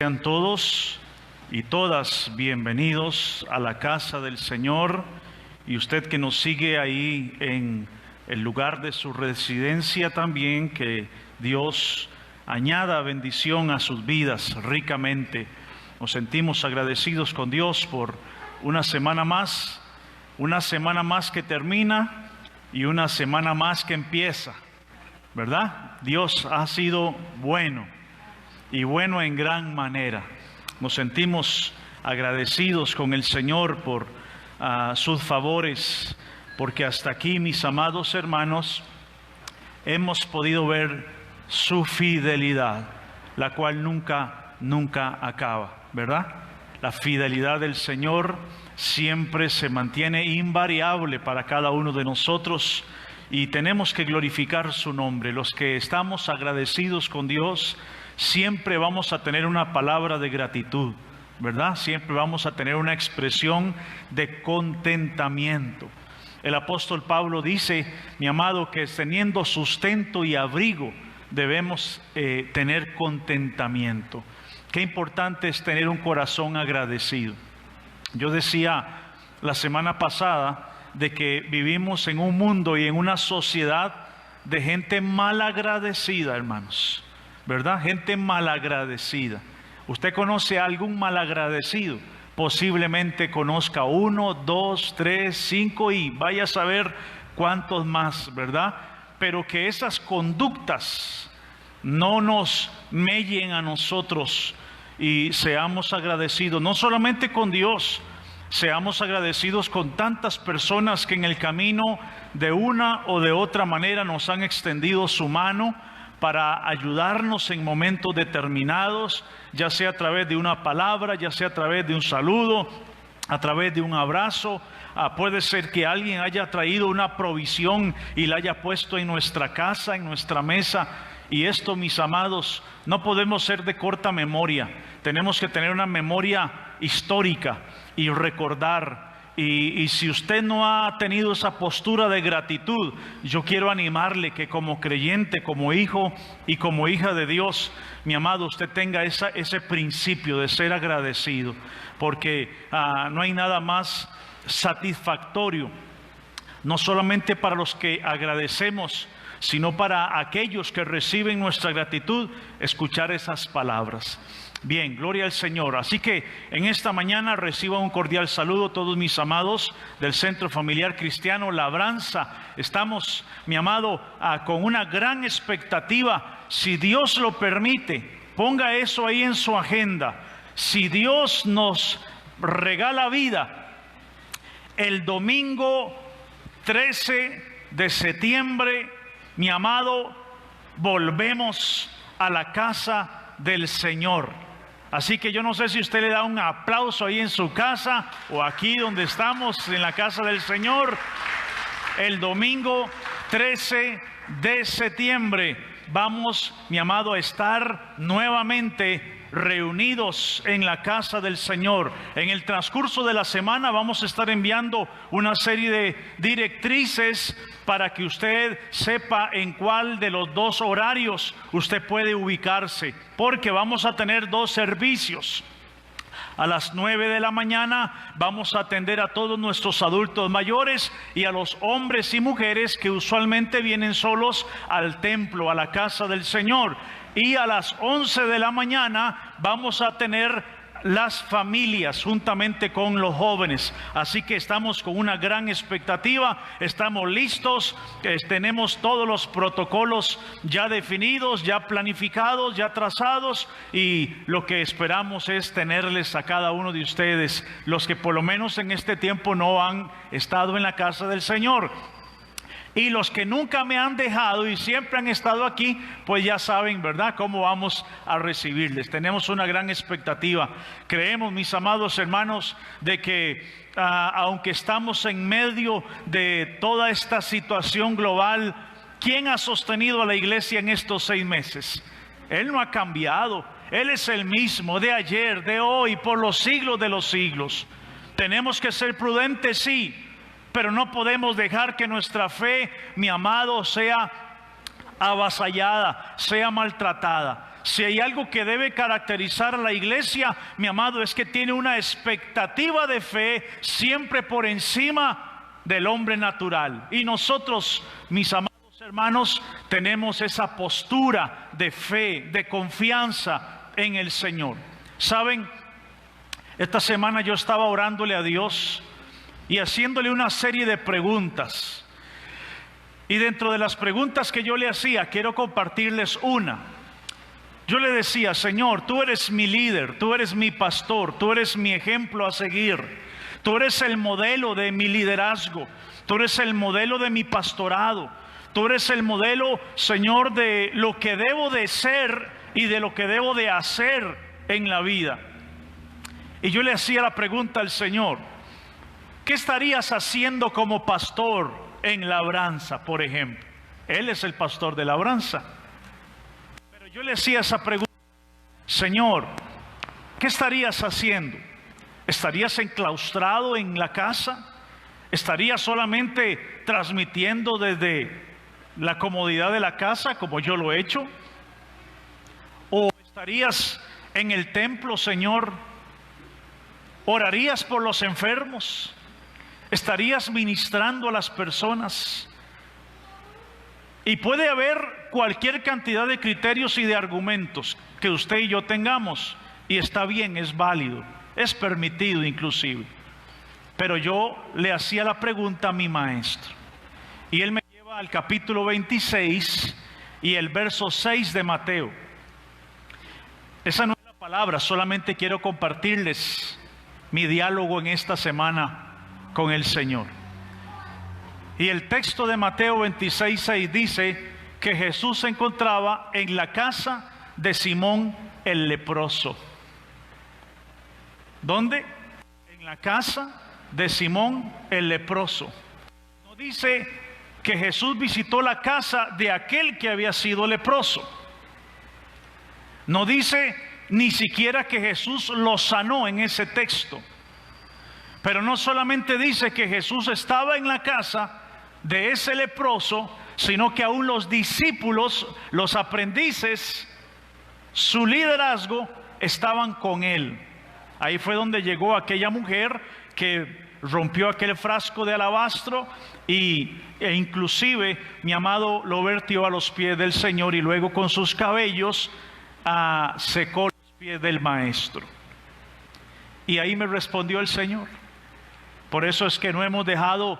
Sean todos y todas bienvenidos a la casa del Señor, y usted que nos sigue ahí en el lugar de su residencia también, que Dios añada bendición a sus vidas ricamente. Nos sentimos agradecidos con Dios por una semana más que termina y una semana más que empieza, ¿verdad? Dios ha sido bueno y bueno en gran manera. Nos sentimos agradecidos con el Señor por sus favores, porque hasta aquí, mis amados hermanos, hemos podido ver su fidelidad, la cual nunca acaba, ¿verdad? La fidelidad del Señor siempre se mantiene invariable para cada uno de nosotros, y tenemos que glorificar su nombre. Los que estamos agradecidos con Dios, siempre vamos a tener una palabra de gratitud, ¿verdad? Siempre vamos a tener una expresión de contentamiento. El apóstol Pablo dice, mi amado, que teniendo sustento y abrigo debemos tener contentamiento. Qué importante es tener un corazón agradecido. Yo decía la semana pasada de que vivimos en un mundo y en una sociedad de gente malagradecida, hermanos, ¿verdad? Gente malagradecida. ¿Usted conoce a algún malagradecido? Posiblemente conozca 1, 2, 3, 5 y vaya a saber cuántos más, ¿verdad? Pero que esas conductas no nos mellen a nosotros y seamos agradecidos, no solamente con Dios, seamos agradecidos con tantas personas que en el camino de una o de otra manera nos han extendido su mano para ayudarnos en momentos determinados, ya sea a través de una palabra, ya sea a través de un saludo, a través de un abrazo. Puede ser que alguien haya traído una provisión y la haya puesto en nuestra casa, en nuestra mesa. Y esto, mis amados, no podemos ser de corta memoria. Tenemos que tener una memoria histórica y recordar. Y si usted no ha tenido esa postura de gratitud, yo quiero animarle que como creyente, como hijo y como hija de Dios, mi amado, usted tenga ese principio de ser agradecido, porque no hay nada más satisfactorio, no solamente para los que agradecemos, sino para aquellos que reciben nuestra gratitud, escuchar esas palabras. Bien, gloria al Señor. Así que en esta mañana reciban un cordial saludo todos mis amados del Centro Familiar Cristiano Labranza. Estamos, mi amado, con una gran expectativa. Si Dios lo permite, ponga eso ahí en su agenda. Si Dios nos regala vida, el domingo 13 de septiembre, mi amado, volvemos a la casa del Señor. Así que yo no sé si usted le da un aplauso ahí en su casa o aquí donde estamos en la casa del Señor. El domingo 13 de septiembre vamos, mi amado, a estar nuevamente reunidos en la casa del Señor. En el transcurso de la semana vamos a estar enviando una serie de directrices para que usted sepa en cuál de los dos horarios usted puede ubicarse, porque vamos a tener dos servicios. A las 9 de la mañana vamos a atender a todos nuestros adultos mayores y a los hombres y mujeres que usualmente vienen solos al templo, a la casa del Señor. Y a las 11 de la mañana vamos a tener las familias juntamente con los jóvenes. Así que estamos con una gran expectativa, estamos listos, tenemos todos los protocolos ya definidos, ya planificados, ya trazados, y lo que esperamos es tenerles a cada uno de ustedes, los que por lo menos en este tiempo no han estado en la casa del Señor. Y los que nunca me han dejado y siempre han estado aquí, pues ya saben, ¿verdad?, cómo vamos a recibirles. Tenemos una gran expectativa. Creemos, mis amados hermanos, de que aunque estamos en medio de toda esta situación global, ¿quién ha sostenido a la iglesia en estos 6 meses? Él no ha cambiado. Él es el mismo de ayer, de hoy, por los siglos de los siglos. Tenemos que ser prudentes, sí, pero no podemos dejar que nuestra fe, mi amado, sea avasallada, sea maltratada. Si hay algo que debe caracterizar a la iglesia, mi amado, es que tiene una expectativa de fe siempre por encima del hombre natural. Y nosotros, mis amados hermanos, tenemos esa postura de fe, de confianza en el Señor. ¿Saben? Esta semana yo estaba orándole a Dios y haciéndole una serie de preguntas. Y dentro de las preguntas que yo le hacía, quiero compartirles una. Yo le decía: Señor, tú eres mi líder, tú eres mi pastor, tú eres mi ejemplo a seguir, tú eres el modelo de mi liderazgo, tú eres el modelo de mi pastorado, tú eres el modelo, Señor, de lo que debo de ser y de lo que debo de hacer en la vida. Y yo le hacía la pregunta al Señor: ¿qué estarías haciendo como pastor en labranza, por ejemplo? Él es el pastor de labranza. Pero yo le hacía esa pregunta: Señor, ¿qué estarías haciendo? ¿Estarías enclaustrado en la casa? ¿Estarías solamente transmitiendo desde la comodidad de la casa, como yo lo he hecho? ¿O estarías en el templo, Señor? ¿Orarías por los enfermos? ¿Estarías ministrando a las personas? Y puede haber cualquier cantidad de criterios y de argumentos que usted y yo tengamos, y está bien, es válido, es permitido inclusive. Pero yo le hacía la pregunta a mi maestro, y él me lleva al capítulo 26 y el verso 6 de Mateo. Esa no es la palabra, solamente quiero compartirles mi diálogo en esta semana con el Señor. Y el texto de Mateo 26:6 dice que Jesús se encontraba en la casa de Simón el leproso. ¿Dónde? En la casa de Simón el leproso. No dice que Jesús visitó la casa de aquel que había sido leproso. No dice ni siquiera que Jesús lo sanó en ese texto. Pero no solamente dice que Jesús estaba en la casa de ese leproso, sino que aún los discípulos, los aprendices, su liderazgo, estaban con él. Ahí fue donde llegó aquella mujer que rompió aquel frasco de alabastro e inclusive, mi amado, lo vertió a los pies del Señor, y luego con sus cabellos secó los pies del maestro. Y ahí me respondió el Señor. Por eso es que no hemos dejado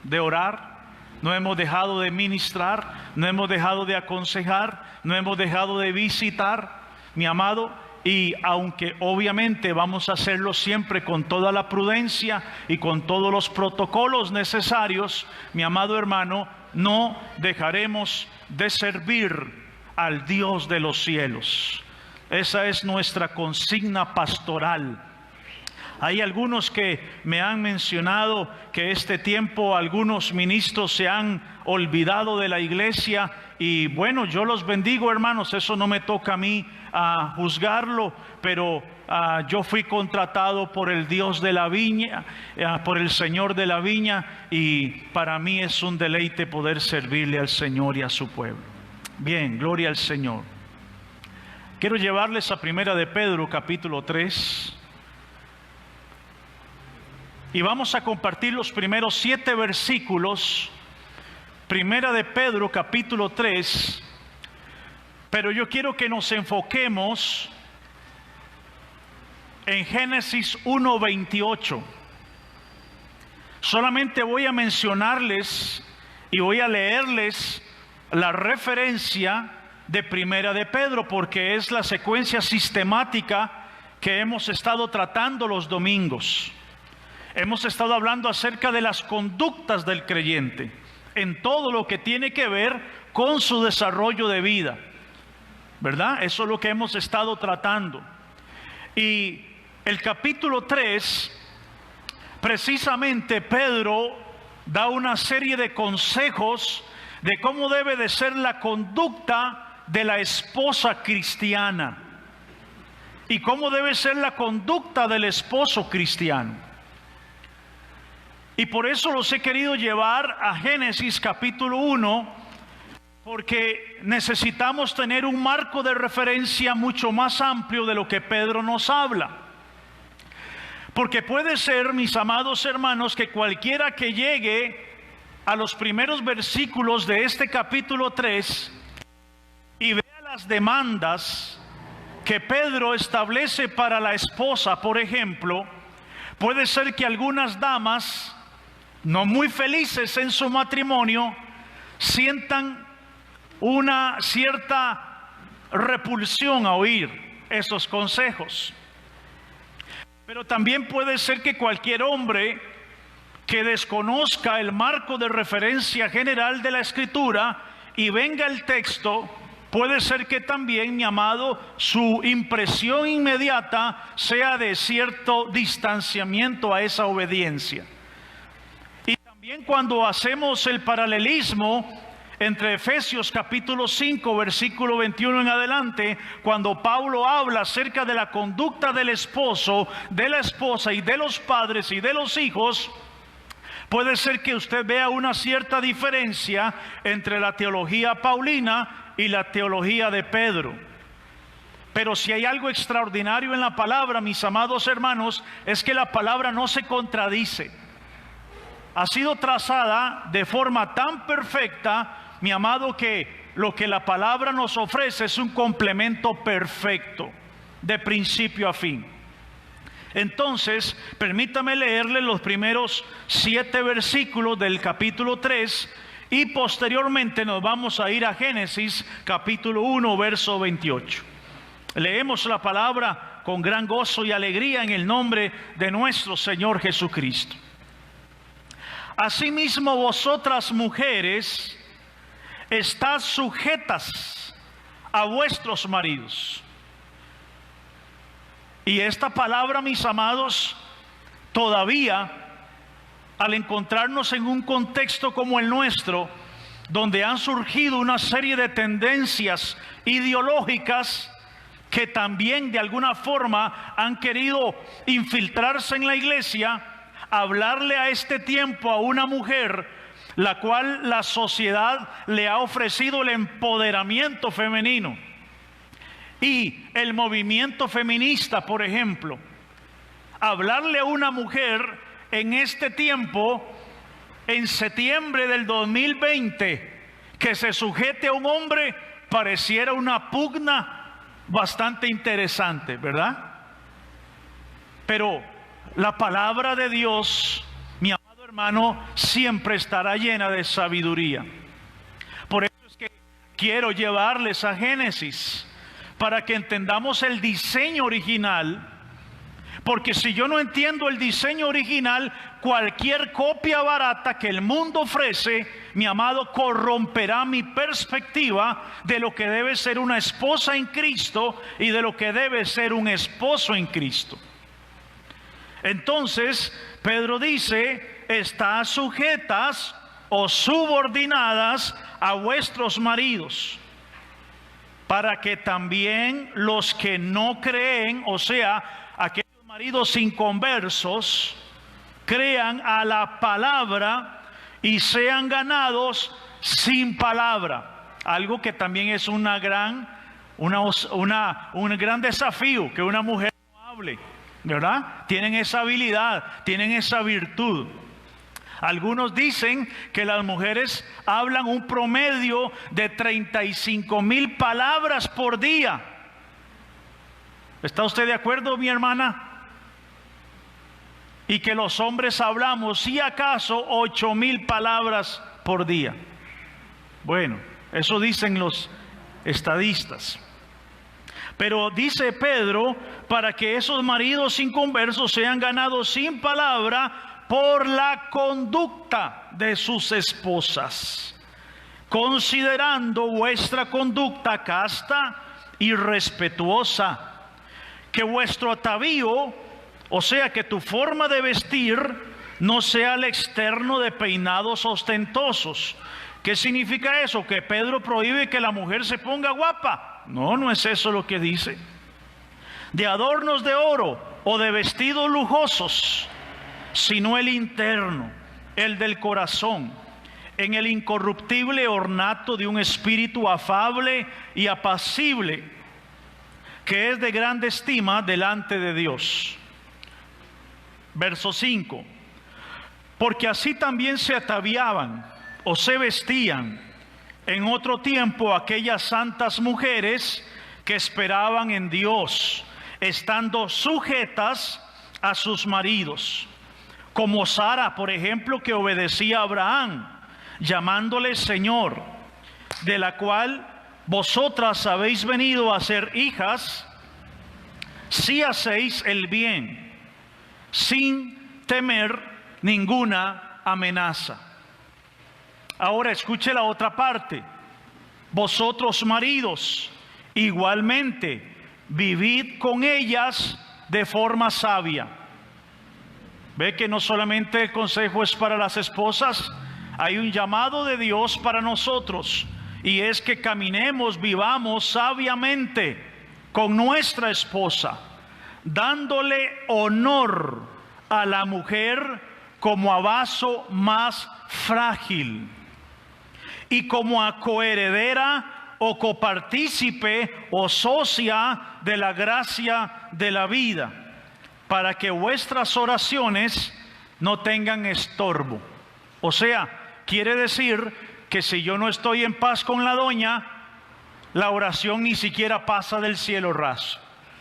de orar, no hemos dejado de ministrar, no hemos dejado de aconsejar, no hemos dejado de visitar, mi amado. Y aunque obviamente vamos a hacerlo siempre con toda la prudencia y con todos los protocolos necesarios, mi amado hermano, no dejaremos de servir al Dios de los cielos. Esa es nuestra consigna pastoral. Hay algunos que me han mencionado que este tiempo algunos ministros se han olvidado de la iglesia, y bueno, yo los bendigo, hermanos, eso no me toca a mí juzgarlo, pero yo fui contratado por el Dios de la viña, por el Señor de la viña, y para mí es un deleite poder servirle al Señor y a su pueblo. Bien, gloria al Señor. Quiero llevarles a Primera de Pedro, capítulo 3. Y vamos a compartir los primeros 7 versículos. Primera de Pedro, capítulo 3. Pero yo quiero que nos enfoquemos en Génesis 1:28. Solamente voy a mencionarles y voy a leerles la referencia de Primera de Pedro, porque es la secuencia sistemática que hemos estado tratando los domingos. Hemos estado hablando acerca de las conductas del creyente en todo lo que tiene que ver con su desarrollo de vida, ¿verdad? Eso es lo que hemos estado tratando. Y el capítulo 3, precisamente Pedro da una serie de consejos de cómo debe de ser la conducta de la esposa cristiana y cómo debe ser la conducta del esposo cristiano. Y por eso los he querido llevar a Génesis capítulo 1, porque necesitamos tener un marco de referencia mucho más amplio de lo que Pedro nos habla. Porque puede ser, mis amados hermanos, que cualquiera que llegue a los primeros versículos de este capítulo 3 y vea las demandas que Pedro establece para la esposa, por ejemplo, puede ser que algunas damas, no muy felices en su matrimonio, sientan una cierta repulsión a oír esos consejos. Pero también puede ser que cualquier hombre que desconozca el marco de referencia general de la Escritura y venga el texto, puede ser que también, mi amado, su impresión inmediata sea de cierto distanciamiento a esa obediencia. Y también cuando hacemos el paralelismo entre Efesios capítulo 5, versículo 21 en adelante, cuando Pablo habla acerca de la conducta del esposo, de la esposa y de los padres y de los hijos, puede ser que usted vea una cierta diferencia entre la teología paulina y la teología de Pedro. Pero si hay algo extraordinario en la palabra, mis amados hermanos, es que la palabra no se contradice. Ha sido trazada de forma tan perfecta, mi amado, que lo que la palabra nos ofrece es un complemento perfecto, de principio a fin. Entonces, permítame leerle los primeros 7 versículos del capítulo 3 y posteriormente nos vamos a ir a Génesis capítulo 1, verso 28. Leemos la palabra con gran gozo y alegría en el nombre de nuestro Señor Jesucristo. Asimismo, vosotras mujeres, estad sujetas a vuestros maridos. Y esta palabra, mis amados, todavía al encontrarnos en un contexto como el nuestro, donde han surgido una serie de tendencias ideológicas que también de alguna forma han querido infiltrarse en la iglesia, hablarle a este tiempo a una mujer la cual la sociedad le ha ofrecido el empoderamiento femenino y el movimiento feminista, por ejemplo. Hablarle a una mujer en este tiempo, en septiembre del 2020, que se sujete a un hombre, pareciera una pugna bastante interesante, ¿verdad? Pero la palabra de Dios, mi amado hermano, siempre estará llena de sabiduría. Por eso es que quiero llevarles a Génesis, para que entendamos el diseño original. Porque si yo no entiendo el diseño original, cualquier copia barata que el mundo ofrece, mi amado, corromperá mi perspectiva de lo que debe ser una esposa en Cristo y de lo que debe ser un esposo en Cristo. Entonces, Pedro dice: estad sujetas o subordinadas a vuestros maridos, para que también los que no creen, o sea, aquellos maridos inconversos, crean a la palabra y sean ganados sin palabra. Algo que también es un gran desafío, que una mujer no hable, ¿verdad? Tienen esa habilidad, tienen esa virtud. Algunos dicen que las mujeres hablan un promedio de 35,000 palabras por día. ¿Está usted de acuerdo, mi hermana? Y que los hombres hablamos, si acaso, 8,000 palabras por día. Bueno, eso dicen los estadistas. Pero dice Pedro, para que esos maridos inconversos sean ganados sin palabra por la conducta de sus esposas, considerando vuestra conducta casta y respetuosa, que vuestro atavío, o sea, que tu forma de vestir no sea el externo de peinados ostentosos. ¿Qué significa eso? ¿Que Pedro prohíbe que la mujer se ponga guapa? No, no es eso lo que dice. De adornos de oro o de vestidos lujosos, sino el interno, el del corazón, en el incorruptible ornato de un espíritu afable y apacible, que es de grande estima delante de Dios. Verso 5. Porque así también se ataviaban o se vestían en otro tiempo aquellas santas mujeres que esperaban en Dios, estando sujetas a sus maridos, como Sara, por ejemplo, que obedecía a Abraham, llamándole Señor, de la cual vosotras habéis venido a ser hijas, si hacéis el bien, sin temer ninguna amenaza. Ahora escuche la otra parte. Vosotros maridos, igualmente, vivid con ellas de forma sabia. Ve que no solamente el consejo es para las esposas, hay un llamado de Dios para nosotros, y es que caminemos, vivamos sabiamente con nuestra esposa, dándole honor a la mujer como a vaso más frágil y como a coheredera o copartícipe o socia de la gracia de la vida, para que vuestras oraciones no tengan estorbo. O sea, quiere decir que si yo no estoy en paz con la doña, la oración ni siquiera pasa del cielo raso.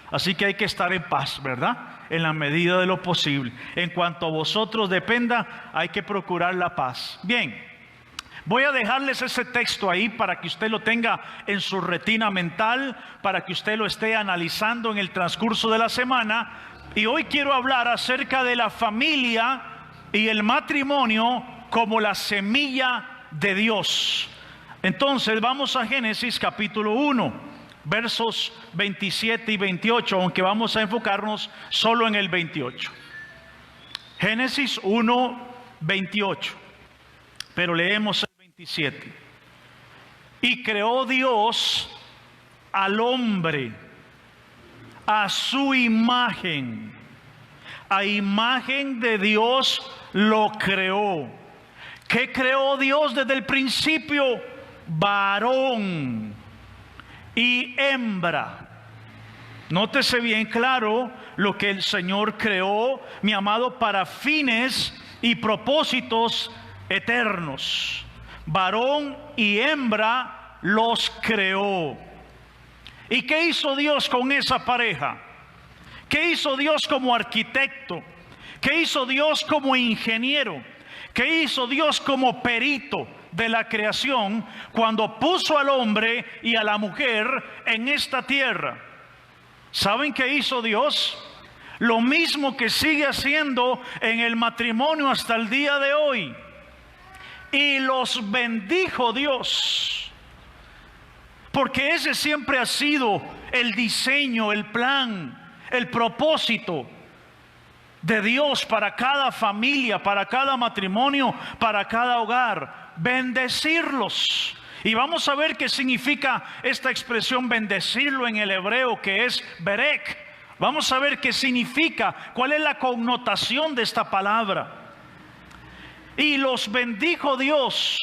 Así que hay que estar en paz, ¿verdad? En la medida de lo posible. En cuanto a vosotros dependa, hay que procurar la paz. Bien, voy a dejarles ese texto ahí para que usted lo tenga en su retina mental, para que usted lo esté analizando en el transcurso de la semana. Y hoy quiero hablar acerca de la familia y el matrimonio como la semilla de Dios. Entonces vamos a Génesis capítulo 1. Versos 27 y 28, aunque vamos a enfocarnos solo en el 28. Génesis 1, 28. Pero leemos el 27. Y creó Dios al hombre a su imagen. A imagen de Dios lo creó. ¿Qué creó Dios desde el principio? Varón y hembra. Nótese bien claro lo que el Señor creó, mi amado, para fines y propósitos eternos. Varón y hembra los creó. ¿Y qué hizo Dios con esa pareja? ¿Qué hizo Dios como arquitecto? ¿Qué hizo Dios como ingeniero? ¿Qué hizo Dios como perito de la creación cuando puso al hombre y a la mujer en esta tierra? ¿Saben qué hizo Dios? Lo mismo que sigue haciendo en el matrimonio hasta el día de hoy. Y los bendijo Dios, porque ese siempre ha sido el diseño, el plan, el propósito de Dios para cada familia, para cada matrimonio, para cada hogar. Bendecirlos. Y vamos a ver qué significa esta expresión bendecirlo en el hebreo, que es berek. Vamos a ver qué significa, cuál es la connotación de esta palabra. Y los bendijo Dios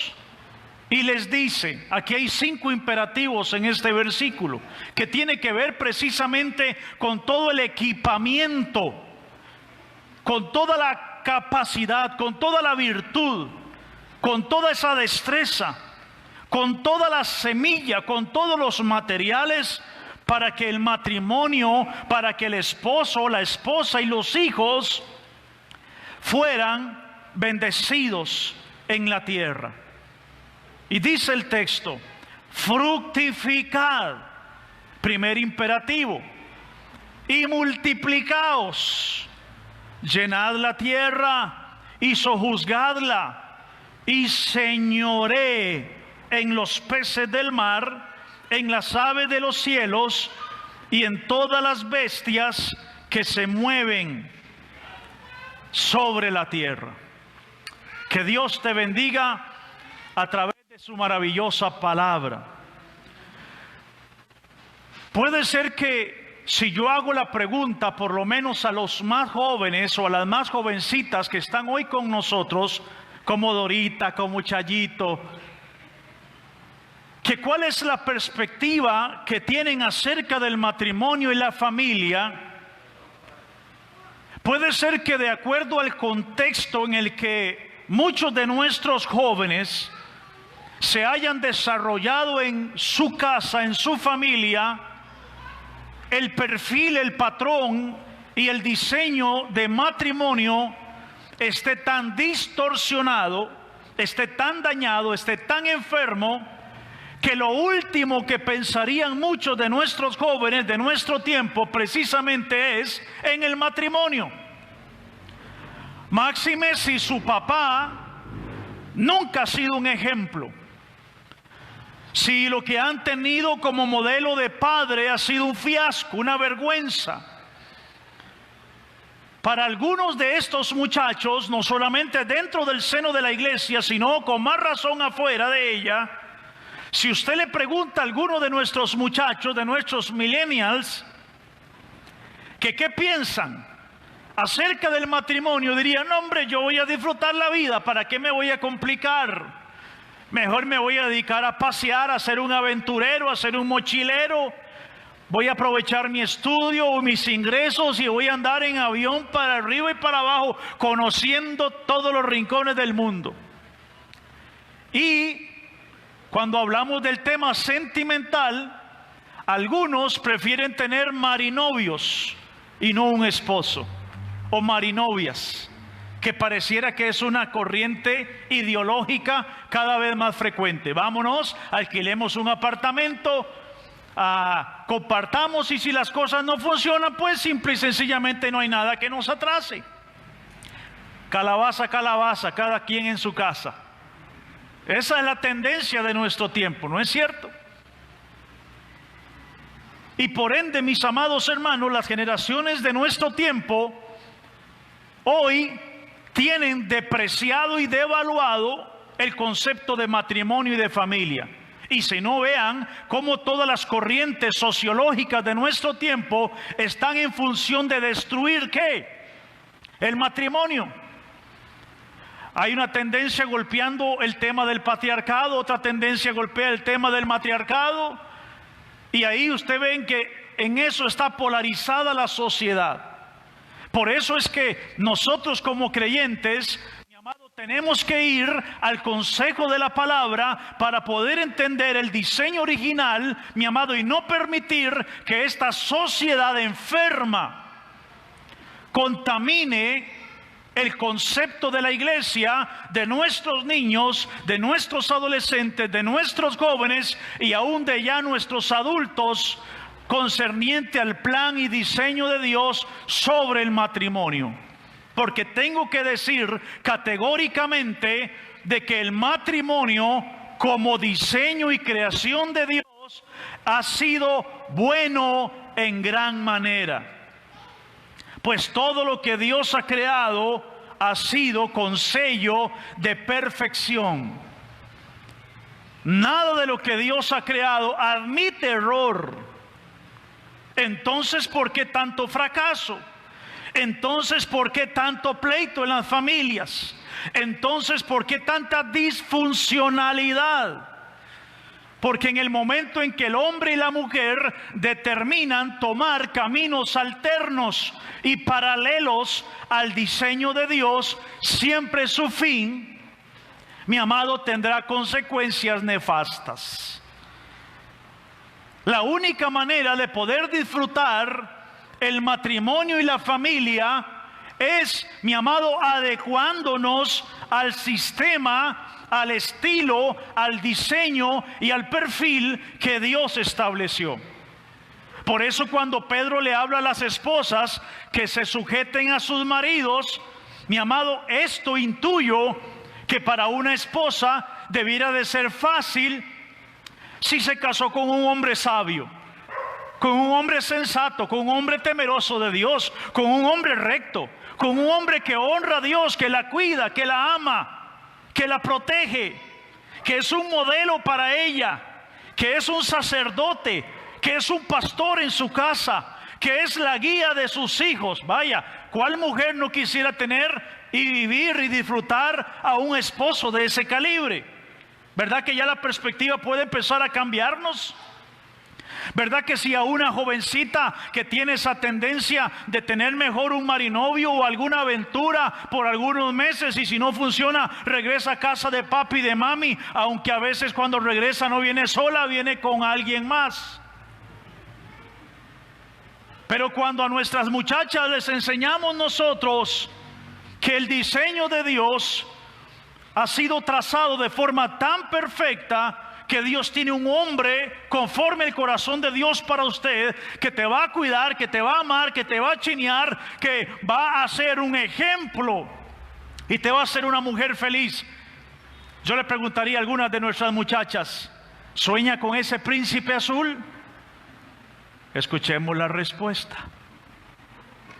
y les dice, aquí hay 5 imperativos en este versículo, que tiene que ver precisamente con todo el equipamiento, con toda la capacidad, con toda la virtud, con toda esa destreza, con toda la semilla, con todos los materiales para que el matrimonio, para que el esposo, la esposa y los hijos fueran bendecidos en la tierra. Y dice el texto, fructificad, primer imperativo, y multiplicaos, llenad la tierra y sojuzgadla, y señoré en los peces del mar, en las aves de los cielos y en todas las bestias que se mueven sobre la tierra. Que Dios te bendiga a través de su maravillosa palabra. Puede ser que si yo hago la pregunta, por lo menos a los más jóvenes o a las más jovencitas que están hoy con nosotros, como Dorita, como Chayito, que cuál es la perspectiva que tienen acerca del matrimonio y la familia. Puede ser que de acuerdo al contexto en el que muchos de nuestros jóvenes se hayan desarrollado en su casa, en su familia, el perfil, el patrón y el diseño de matrimonio esté tan distorsionado, esté tan dañado, esté tan enfermo, que lo último que pensarían muchos de nuestros jóvenes de nuestro tiempo precisamente es en el matrimonio. Máxime si su papá nunca ha sido un ejemplo, si lo que han tenido como modelo de padre ha sido un fiasco, una vergüenza. Para algunos de estos muchachos, no solamente dentro del seno de la iglesia, sino con más razón afuera de ella, si usted le pregunta a alguno de nuestros muchachos, de nuestros millennials, que qué piensan acerca del matrimonio, dirían: no, hombre, yo voy a disfrutar la vida, ¿para qué me voy a complicar? Mejor me voy a dedicar a pasear, a ser un aventurero, a ser un mochilero. Voy a aprovechar mi estudio o mis ingresos y voy a andar en avión para arriba y para abajo, conociendo todos los rincones del mundo. Y cuando hablamos del tema sentimental, algunos prefieren tener marinovios y no un esposo, o marinovias, que pareciera que es una corriente ideológica cada vez más frecuente. Vámonos, alquilemos un apartamento, compartamos, y si las cosas no funcionan, pues simple y sencillamente no hay nada que nos atrase. Calabaza, calabaza, cada quien en su casa. Esa es la tendencia de nuestro tiempo, ¿no es cierto? Y por ende, mis amados hermanos, las generaciones de nuestro tiempo hoy tienen depreciado y devaluado el concepto de matrimonio y de familia. Y si no, vean cómo todas las corrientes sociológicas de nuestro tiempo están en función de destruir ¿qué? El matrimonio. Hay una tendencia golpeando el tema del patriarcado, otra tendencia golpea el tema del matriarcado, y ahí usted ven que en eso está polarizada la sociedad. Por eso es que nosotros como creyentes, mi amado, tenemos que ir al consejo de la palabra para poder entender el diseño original, mi amado, y no permitir que esta sociedad enferma contamine el concepto de la iglesia, de nuestros niños, de nuestros adolescentes, de nuestros jóvenes y aún de ya nuestros adultos, concerniente al plan y diseño de Dios sobre el matrimonio. Porque tengo que decir categóricamente de que el matrimonio como diseño y creación de Dios ha sido bueno en gran manera. Pues todo lo que Dios ha creado ha sido con sello de perfección. Nada de lo que Dios ha creado admite error. Entonces, ¿por qué tanto fracaso? Entonces, ¿por qué tanto pleito en las familias? Entonces, ¿por qué tanta disfuncionalidad? Porque en el momento en que el hombre y la mujer determinan tomar caminos alternos y paralelos al diseño de Dios, siempre su fin, mi amado, tendrá consecuencias nefastas. La única manera de poder disfrutar el matrimonio y la familia es, mi amado, adecuándonos al sistema, al estilo, al diseño y al perfil que Dios estableció. Por eso cuando Pedro le habla a las esposas que se sujeten a sus maridos, mi amado, esto intuyo que para una esposa debiera de ser fácil si se casó con un hombre sabio, con un hombre sensato, con un hombre temeroso de Dios, con un hombre recto, con un hombre que honra a Dios, que la cuida, que la ama, que la protege, que es un modelo para ella, que es un sacerdote, que es un pastor en su casa, que es la guía de sus hijos. Vaya, ¿cuál mujer no quisiera tener y vivir y disfrutar a un esposo de ese calibre. ¿Verdad que ya la perspectiva puede empezar a cambiarnos? ¿Verdad que si a una jovencita que tiene esa tendencia de tener mejor un marinovio o alguna aventura por algunos meses, y si no funciona regresa a casa de papi y de mami, aunque a veces cuando regresa no viene sola, viene con alguien más? Pero cuando a nuestras muchachas les enseñamos nosotros que el diseño de Dios ha sido trazado de forma tan perfecta, que Dios tiene un hombre conforme el corazón de Dios para usted, que te va a cuidar, que te va a amar, que te va a chinear, que va a ser un ejemplo y te va a hacer una mujer feliz. Yo le preguntaría a algunas de nuestras muchachas: ¿sueña con ese príncipe azul? Escuchemos la respuesta.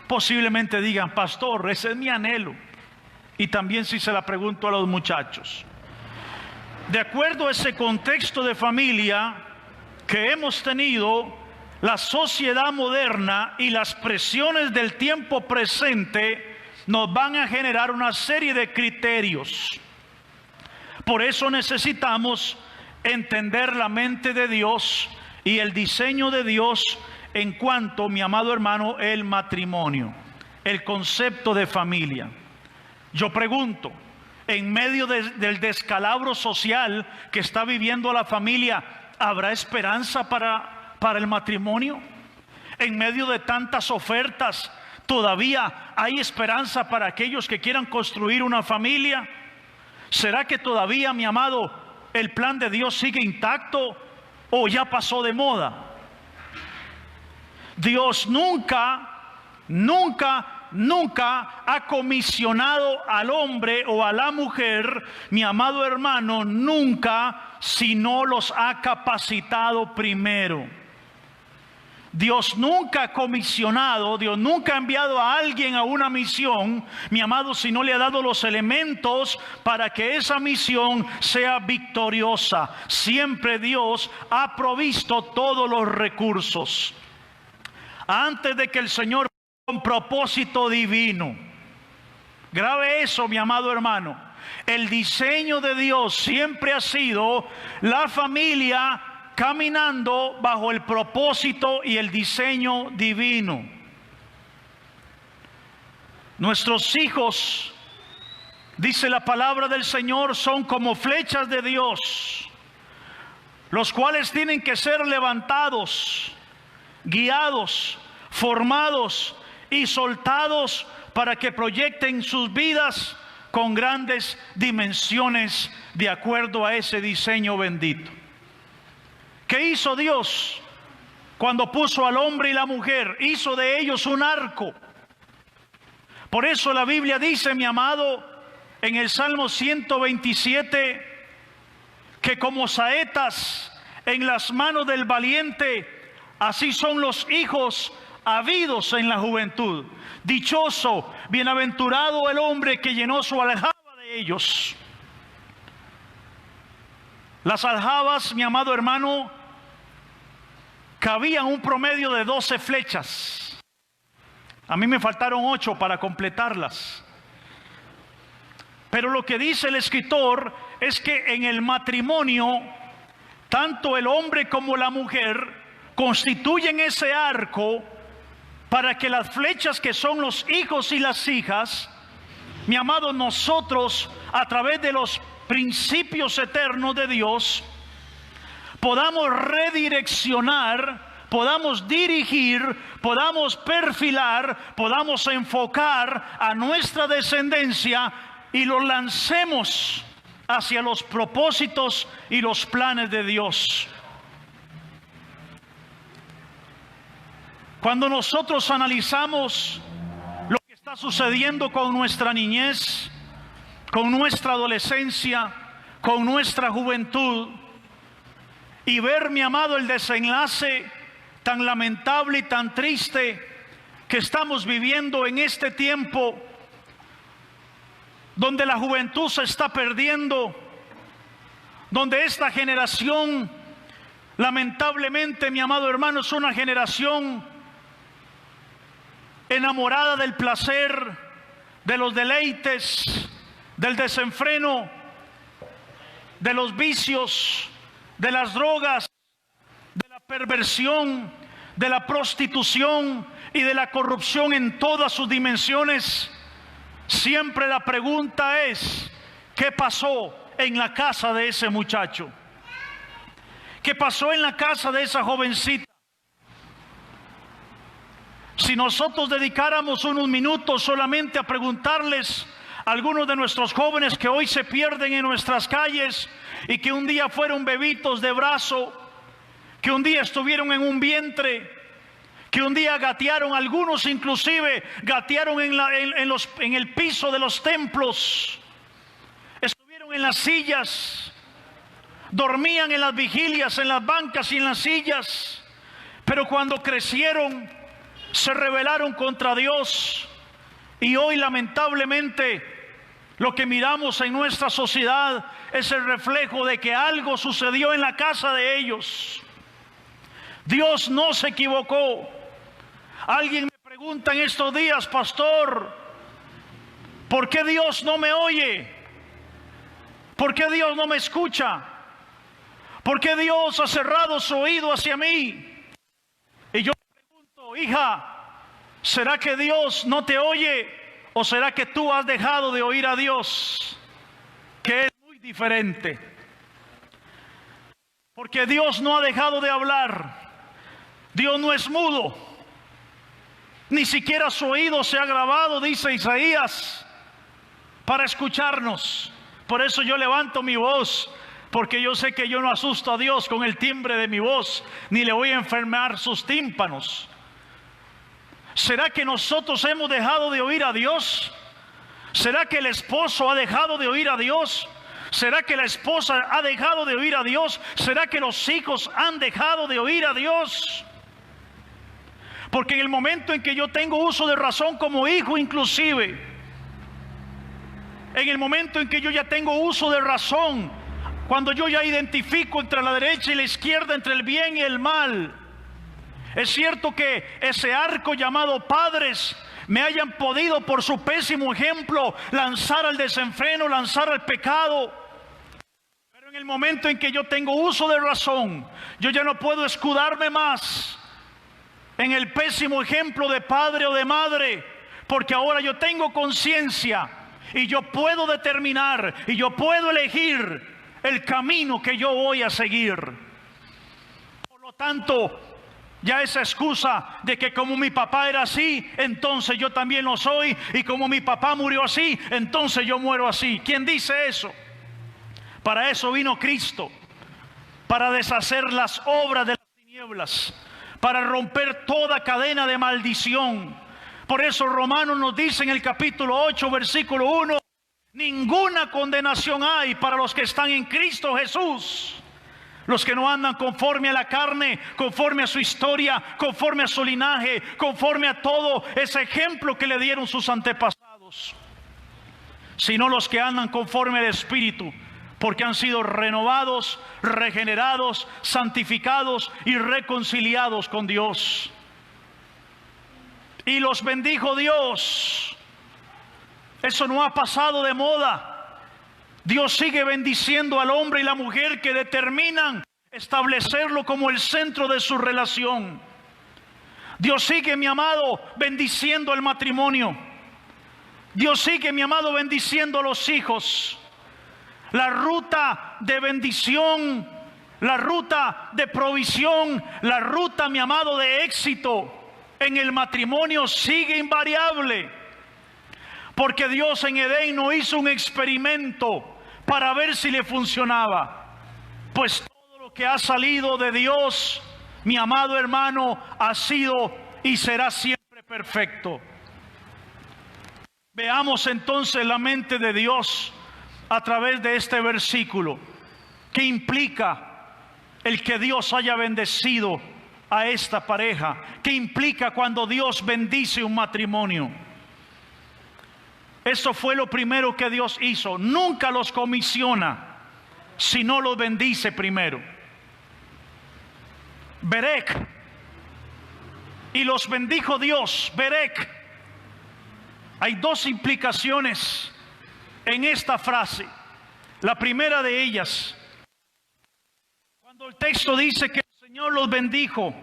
Posiblemente digan: pastor, ese es mi anhelo. Y también si se la pregunto a los muchachos, de acuerdo a ese contexto de familia que hemos tenido, la sociedad moderna y las presiones del tiempo presente nos van a generar una serie de criterios. Por eso necesitamos entender la mente de Dios y el diseño de Dios en cuanto, mi amado hermano, el matrimonio, el concepto de familia. Yo pregunto, en medio del descalabro social que está viviendo la familia, ¿habrá esperanza para el matrimonio? En medio de tantas ofertas, ¿todavía hay esperanza para aquellos que quieran construir una familia? ¿Será que todavía, mi amado, el plan de Dios sigue intacto o ya pasó de moda? Dios nunca ha comisionado al hombre o a la mujer, mi amado hermano, nunca, si no los ha capacitado primero. Dios nunca ha comisionado, Dios nunca ha enviado a alguien a una misión, mi amado, si no le ha dado los elementos para que esa misión sea victoriosa. Siempre Dios ha provisto todos los recursos. Antes de que el Señor con propósito divino. Grabe eso, mi amado hermano. El diseño de Dios siempre ha sido la familia caminando bajo el propósito y el diseño divino. Nuestros hijos, dice la palabra del Señor, son como flechas de Dios, los cuales tienen que ser levantados, guiados, formados y soltados para que proyecten sus vidas con grandes dimensiones de acuerdo a ese diseño bendito. ¿Qué hizo Dios cuando puso al hombre y la mujer? Hizo de ellos un arco. Por eso la Biblia dice, mi amado, en el Salmo 127, que como saetas en las manos del valiente, así son los hijos habidos en la juventud. Dichoso, bienaventurado el hombre que llenó su aljaba de ellos. Las aljabas, mi amado hermano, cabían un promedio de 12 flechas. A mí me faltaron 8 para completarlas. Pero lo que dice el escritor es que en el matrimonio, tanto el hombre como la mujer constituyen ese arco para que las flechas que son los hijos y las hijas, mi amado, nosotros a través de los principios eternos de Dios podamos redireccionar, podamos dirigir, podamos perfilar, podamos enfocar a nuestra descendencia y los lancemos hacia los propósitos y los planes de Dios. Cuando nosotros analizamos lo que está sucediendo con nuestra niñez, con nuestra adolescencia, con nuestra juventud, y ver, mi amado, el desenlace tan lamentable y tan triste que estamos viviendo en este tiempo, donde la juventud se está perdiendo, donde esta generación, lamentablemente, mi amado hermano, es una generación enamorada del placer, de los deleites, del desenfreno, de los vicios, de las drogas, de la perversión, de la prostitución y de la corrupción en todas sus dimensiones, siempre la pregunta es: ¿qué pasó en la casa de ese muchacho? ¿Qué pasó en la casa de esa jovencita? Si nosotros dedicáramos unos minutos solamente a preguntarles a algunos de nuestros jóvenes que hoy se pierden en nuestras calles y que un día fueron bebitos de brazo, que un día estuvieron en un vientre, que un día gatearon, algunos inclusive gatearon en el piso de los templos, estuvieron en las sillas, dormían en las vigilias, en las bancas y en las sillas, pero cuando crecieron se rebelaron contra Dios, y hoy lamentablemente lo que miramos en nuestra sociedad es el reflejo de que algo sucedió en la casa de ellos. Dios no se equivocó. Alguien me pregunta en estos días: pastor, ¿por qué Dios no me oye? ¿Por qué Dios no me escucha? ¿Por qué Dios ha cerrado su oído hacia mí? Y yo pregunto: hija, ¿será que Dios no te oye o será que tú has dejado de oír a Dios? Que es muy diferente. Porque Dios no ha dejado de hablar. Dios no es mudo. Ni siquiera su oído se ha grabado, dice Isaías, para escucharnos. Por eso yo levanto mi voz, porque yo sé que yo no asusto a Dios con el timbre de mi voz, ni le voy a enfermar sus tímpanos. ¿Será que nosotros hemos dejado de oír a Dios? ¿Será que el esposo ha dejado de oír a Dios? ¿Será que la esposa ha dejado de oír a Dios? ¿Será que los hijos han dejado de oír a Dios? Porque en el momento en que yo tengo uso de razón como hijo, inclusive, en el momento en que yo ya tengo uso de razón, cuando yo ya identifico entre la derecha y la izquierda, entre el bien y el mal, es cierto que ese arco llamado padres me hayan podido, por su pésimo ejemplo, lanzar al desenfreno, lanzar al pecado. Pero en el momento en que yo tengo uso de razón, yo ya no puedo escudarme más en el pésimo ejemplo de padre o de madre, porque ahora yo tengo conciencia y yo puedo determinar y yo puedo elegir el camino que yo voy a seguir. Por lo tanto, ya esa excusa de que como mi papá era así, entonces yo también lo soy, y como mi papá murió así, entonces yo muero así. ¿Quién dice eso? Para eso vino Cristo, para deshacer las obras de las tinieblas, para romper toda cadena de maldición. Por eso Romanos nos dice en el capítulo 8, versículo 1: ninguna condenación hay para los que están en Cristo Jesús, los que no andan conforme a la carne, conforme a su historia, conforme a su linaje, conforme a todo ese ejemplo que le dieron sus antepasados, sino los que andan conforme al Espíritu, porque han sido renovados, regenerados, santificados y reconciliados con Dios. Y los bendijo Dios. Eso no ha pasado de moda. Dios sigue bendiciendo al hombre y la mujer que determinan establecerlo como el centro de su relación. Dios sigue, mi amado, bendiciendo el matrimonio. Dios sigue, mi amado, bendiciendo a los hijos. La ruta de bendición, la ruta de provisión, la ruta, mi amado, de éxito en el matrimonio sigue invariable. Porque Dios en Edén no hizo un experimento para ver si le funcionaba. Pues todo lo que ha salido de Dios, mi amado hermano, ha sido y será siempre perfecto. Veamos entonces la mente de Dios a través de este versículo. ¿Qué implica el que Dios haya bendecido a esta pareja? ¿Qué implica cuando Dios bendice un matrimonio? Eso fue lo primero que Dios hizo. Nunca los comisiona si no los bendice primero. Berec. Y los bendijo Dios, Berec. Hay dos implicaciones en esta frase. La primera de ellas, cuando el texto dice que el Señor los bendijo,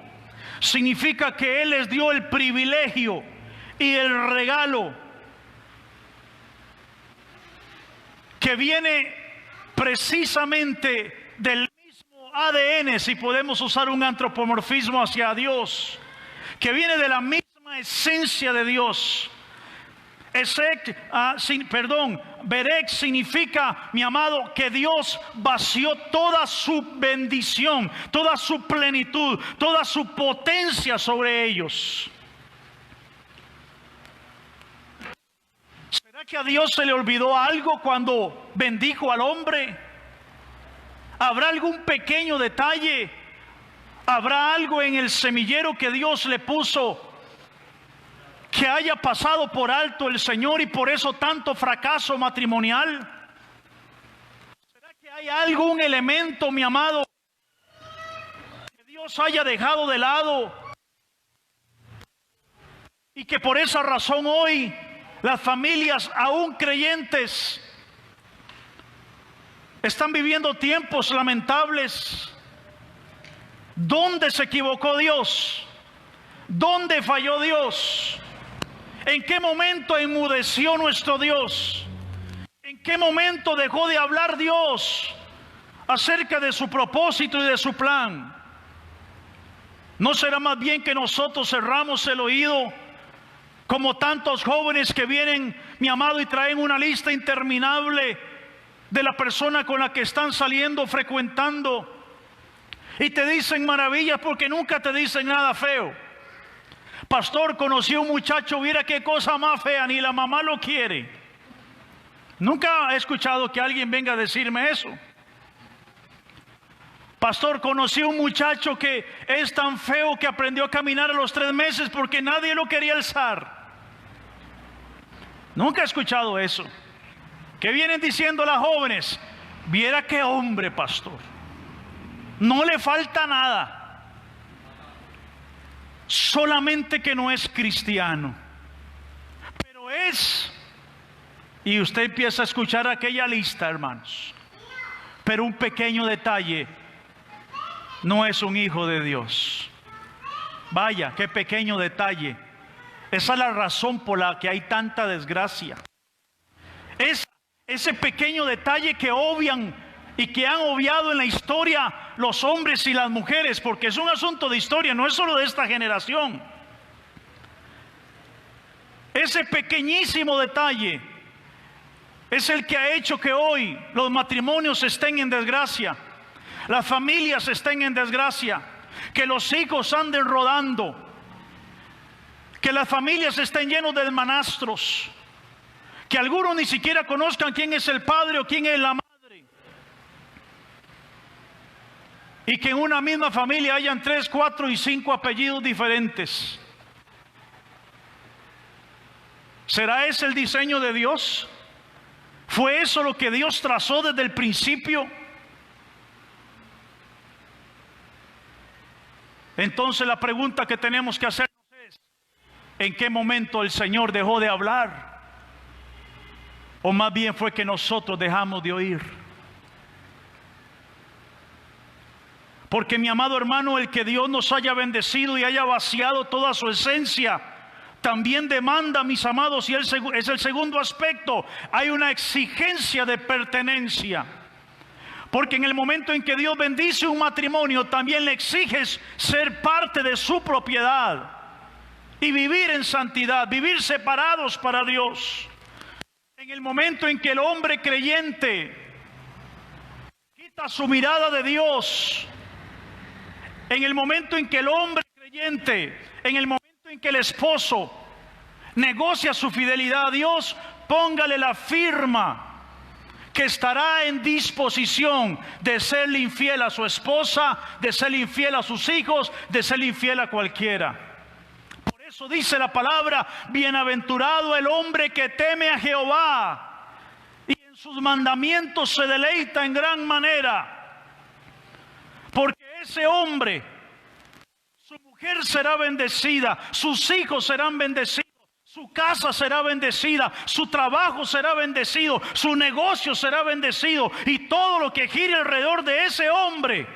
significa que Él les dio el privilegio y el regalo que viene precisamente del mismo ADN, si podemos usar un antropomorfismo hacia Dios, que viene de la misma esencia de Dios. Berek significa, mi amado, que Dios vació toda su bendición, toda su plenitud, toda su potencia sobre ellos. ¿Será que a Dios se le olvidó algo cuando bendijo al hombre? ¿Habrá algún pequeño detalle? ¿Habrá algo en el semillero que Dios le puso que haya pasado por alto el Señor y por eso tanto fracaso matrimonial? ¿Será que hay algún elemento, mi amado, que Dios haya dejado de lado y que por esa razón hoy las familias aún creyentes están viviendo tiempos lamentables? ¿Dónde se equivocó Dios? ¿Dónde falló Dios? ¿En qué momento enmudeció nuestro Dios? ¿En qué momento dejó de hablar Dios acerca de su propósito y de su plan? ¿No será más bien que nosotros cerramos el oído como tantos jóvenes que vienen, mi amado, y traen una lista interminable de la persona con la que están saliendo, frecuentando, y te dicen maravillas porque nunca te dicen nada feo? Pastor, conocí a un muchacho, mira qué cosa más fea, ni la mamá lo quiere. Nunca he escuchado que alguien venga a decirme eso. Pastor, conocí a un muchacho que es tan feo que aprendió a caminar a los 3 meses porque nadie lo quería alzar. Nunca he escuchado eso. ¿Qué vienen diciendo las jóvenes? Viera qué hombre, pastor. No le falta nada. Solamente que no es cristiano. Pero es. Y usted empieza a escuchar aquella lista, hermanos. Pero un pequeño detalle: no es un hijo de Dios. Vaya, qué pequeño detalle. Esa es la razón por la que hay tanta desgracia. Es ese pequeño detalle que obvian y que han obviado en la historia los hombres y las mujeres, porque es un asunto de historia, no es solo de esta generación. Ese pequeñísimo detalle es el que ha hecho que hoy los matrimonios estén en desgracia, las familias estén en desgracia, que los hijos anden rodando, que las familias estén llenos de hermanastros, que algunos ni siquiera conozcan quién es el padre o quién es la madre, y que en una misma familia hayan 3, 4 y 5 apellidos diferentes. ¿Será ese el diseño de Dios? ¿Fue eso lo que Dios trazó desde el principio? Entonces la pregunta que tenemos que hacernos es: ¿en qué momento el Señor dejó de hablar? ¿O más bien fue que nosotros dejamos de oír? Porque, mi amado hermano, el que Dios nos haya bendecido y haya vaciado toda su esencia también demanda, mis amados, y es el segundo aspecto, hay una exigencia de pertenencia. Porque en el momento en que Dios bendice un matrimonio, también le exiges ser parte de su propiedad y vivir en santidad, vivir separados para Dios. En el momento en que el hombre creyente quita su mirada de Dios, en el momento en que el hombre creyente, en el momento en que el esposo negocia su fidelidad a Dios, póngale la firma que estará en disposición de serle infiel a su esposa, de serle infiel a sus hijos, de serle infiel a cualquiera. Por eso dice la palabra: bienaventurado el hombre que teme a Jehová y en sus mandamientos se deleita en gran manera. Porque ese hombre, su mujer será bendecida, sus hijos serán bendecidos, Su casa será bendecida, su trabajo será bendecido, su negocio será bendecido, y todo lo que gire alrededor de ese hombre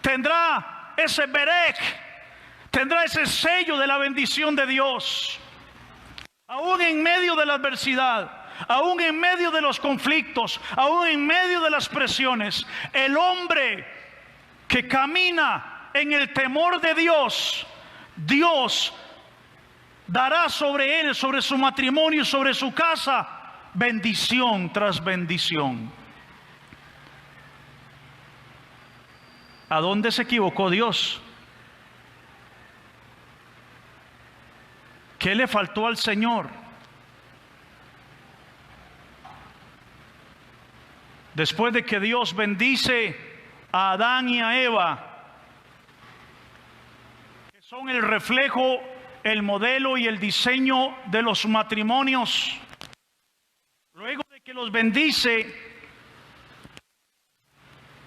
tendrá ese berech, tendrá ese sello de la bendición de Dios. Aún en medio de la adversidad, aún en medio de los conflictos, aún en medio de las presiones, el hombre que camina en el temor de Dios, Dios dará sobre él, sobre su matrimonio, sobre su casa, bendición tras bendición. ¿A dónde se equivocó Dios? ¿Qué le faltó al Señor? Después de que Dios bendice a Adán y a Eva, que son el reflejo, el modelo y el diseño de los matrimonios, luego de que los bendice,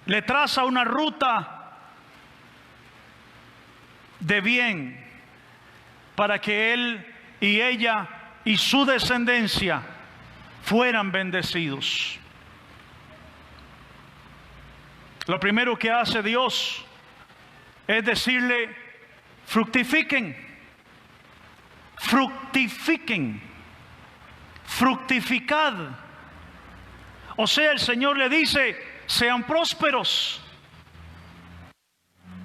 le traza una ruta de bien para que él y ella y su descendencia fueran bendecidos. Lo primero que hace Dios es decirle: fructifiquen. Fructifiquen, fructificad. O sea, el Señor le dice: sean prósperos.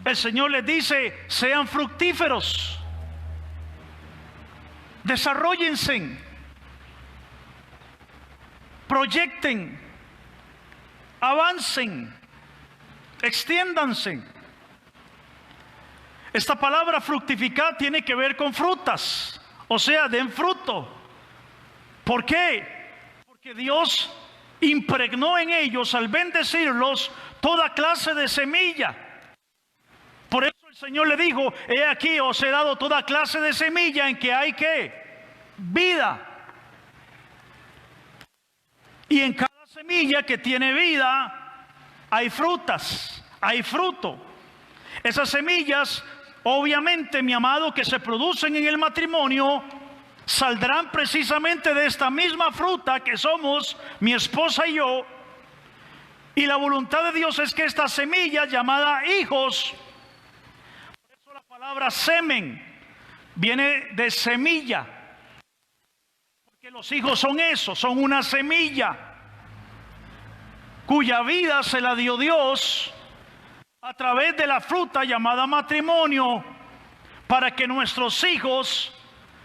El Señor les dice: sean fructíferos. Desarróllense, proyecten, avancen, extiéndanse. Esta palabra fructificar tiene que ver con frutas. O sea, den fruto. ¿Por qué? Porque Dios impregnó en ellos, al bendecirlos, toda clase de semilla. Por eso el Señor le dijo: he aquí os he dado toda clase de semilla en que hay ¿qué? Vida. Y en cada semilla que tiene vida hay frutas, hay fruto. Esas semillas, obviamente, mi amado, que se producen en el matrimonio, saldrán precisamente de esta misma fruta que somos mi esposa y yo. Y la voluntad de Dios es que esta semilla llamada hijos, por eso la palabra semen viene de semilla, porque los hijos son eso, son una semilla cuya vida se la dio Dios a través de la fruta llamada matrimonio, para que nuestros hijos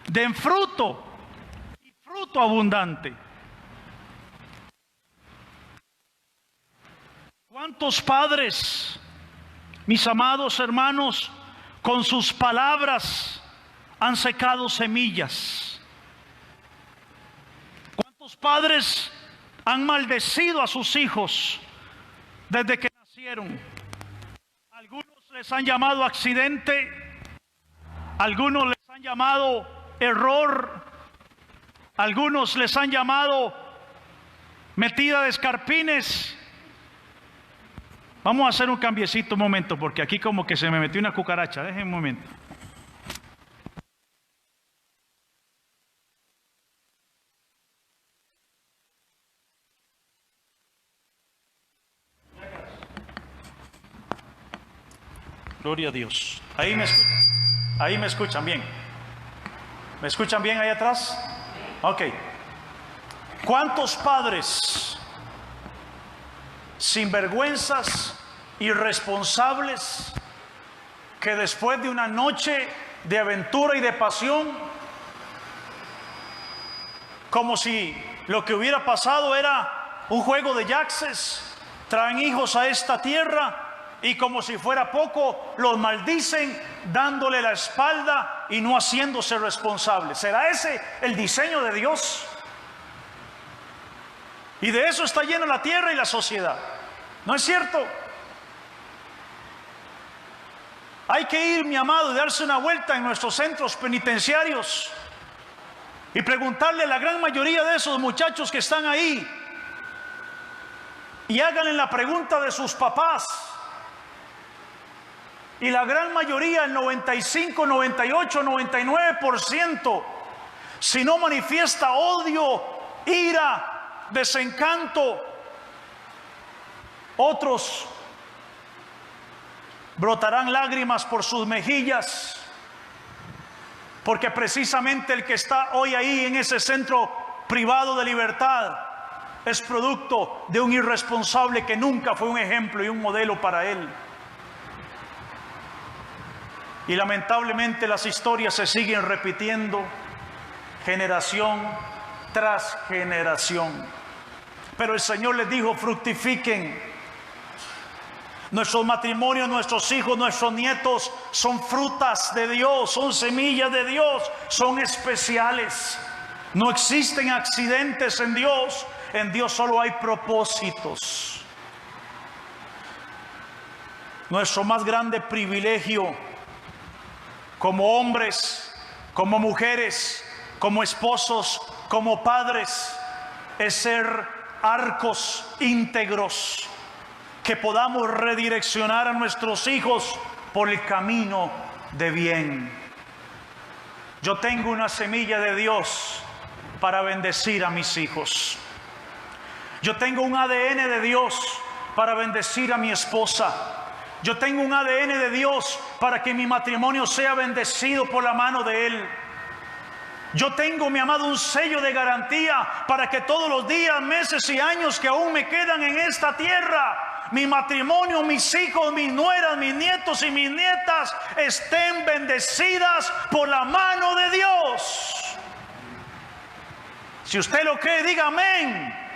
den fruto, y fruto abundante. ¿Cuántos padres, mis amados hermanos, con sus palabras han secado semillas? ¿Cuántos padres han maldecido a sus hijos desde que nacieron? Algunos les han llamado accidente, algunos les han llamado error, algunos les han llamado metida de escarpines. Vamos a hacer un cambiecito un momento, porque aquí como que se me metió una cucaracha. Dejen un momento. Gloria a Dios. Ahí me escuchan bien. ¿Me escuchan bien ahí atrás? Ok. ¿Cuántos padres sinvergüenzas, irresponsables, que después de una noche de aventura y de pasión, como si lo que hubiera pasado era un juego de yaxes, traen hijos a esta tierra y como si fuera poco los maldicen, dándole la espalda y no haciéndose responsables? ¿Será ese el diseño de Dios? Y de eso está llena la tierra y la sociedad. ¿No es cierto? Hay que ir, mi amado, y darse una vuelta en nuestros centros penitenciarios y preguntarle a la gran mayoría de esos muchachos que están ahí, y háganle la pregunta de sus papás. Y la gran mayoría, el 95, 98, 99%, si no manifiesta odio, ira, desencanto, otros brotarán lágrimas por sus mejillas, porque precisamente el que está hoy ahí en ese centro privado de libertad es producto de un irresponsable que nunca fue un ejemplo y un modelo para él. Y lamentablemente las historias se siguen repitiendo generación tras generación. Pero el Señor les dijo: fructifiquen. Nuestros matrimonios, nuestros hijos, nuestros nietos son frutas de Dios, son semillas de Dios, son especiales. No existen accidentes en Dios. En Dios solo hay propósitos. Nuestro más grande privilegio como hombres, como mujeres, como esposos, como padres, es ser arcos íntegros, que podamos redireccionar a nuestros hijos por el camino de bien. Yo tengo una semilla de Dios para bendecir a mis hijos. Yo tengo un ADN de Dios para bendecir a mi esposa. Yo tengo un ADN de Dios para que mi matrimonio sea bendecido por la mano de Él. Yo tengo, mi amado, un sello de garantía para que todos los días, meses y años que aún me quedan en esta tierra, mi matrimonio, mis hijos, mis nueras, mis nietos y mis nietas estén bendecidas por la mano de Dios. Si usted lo cree, diga amén.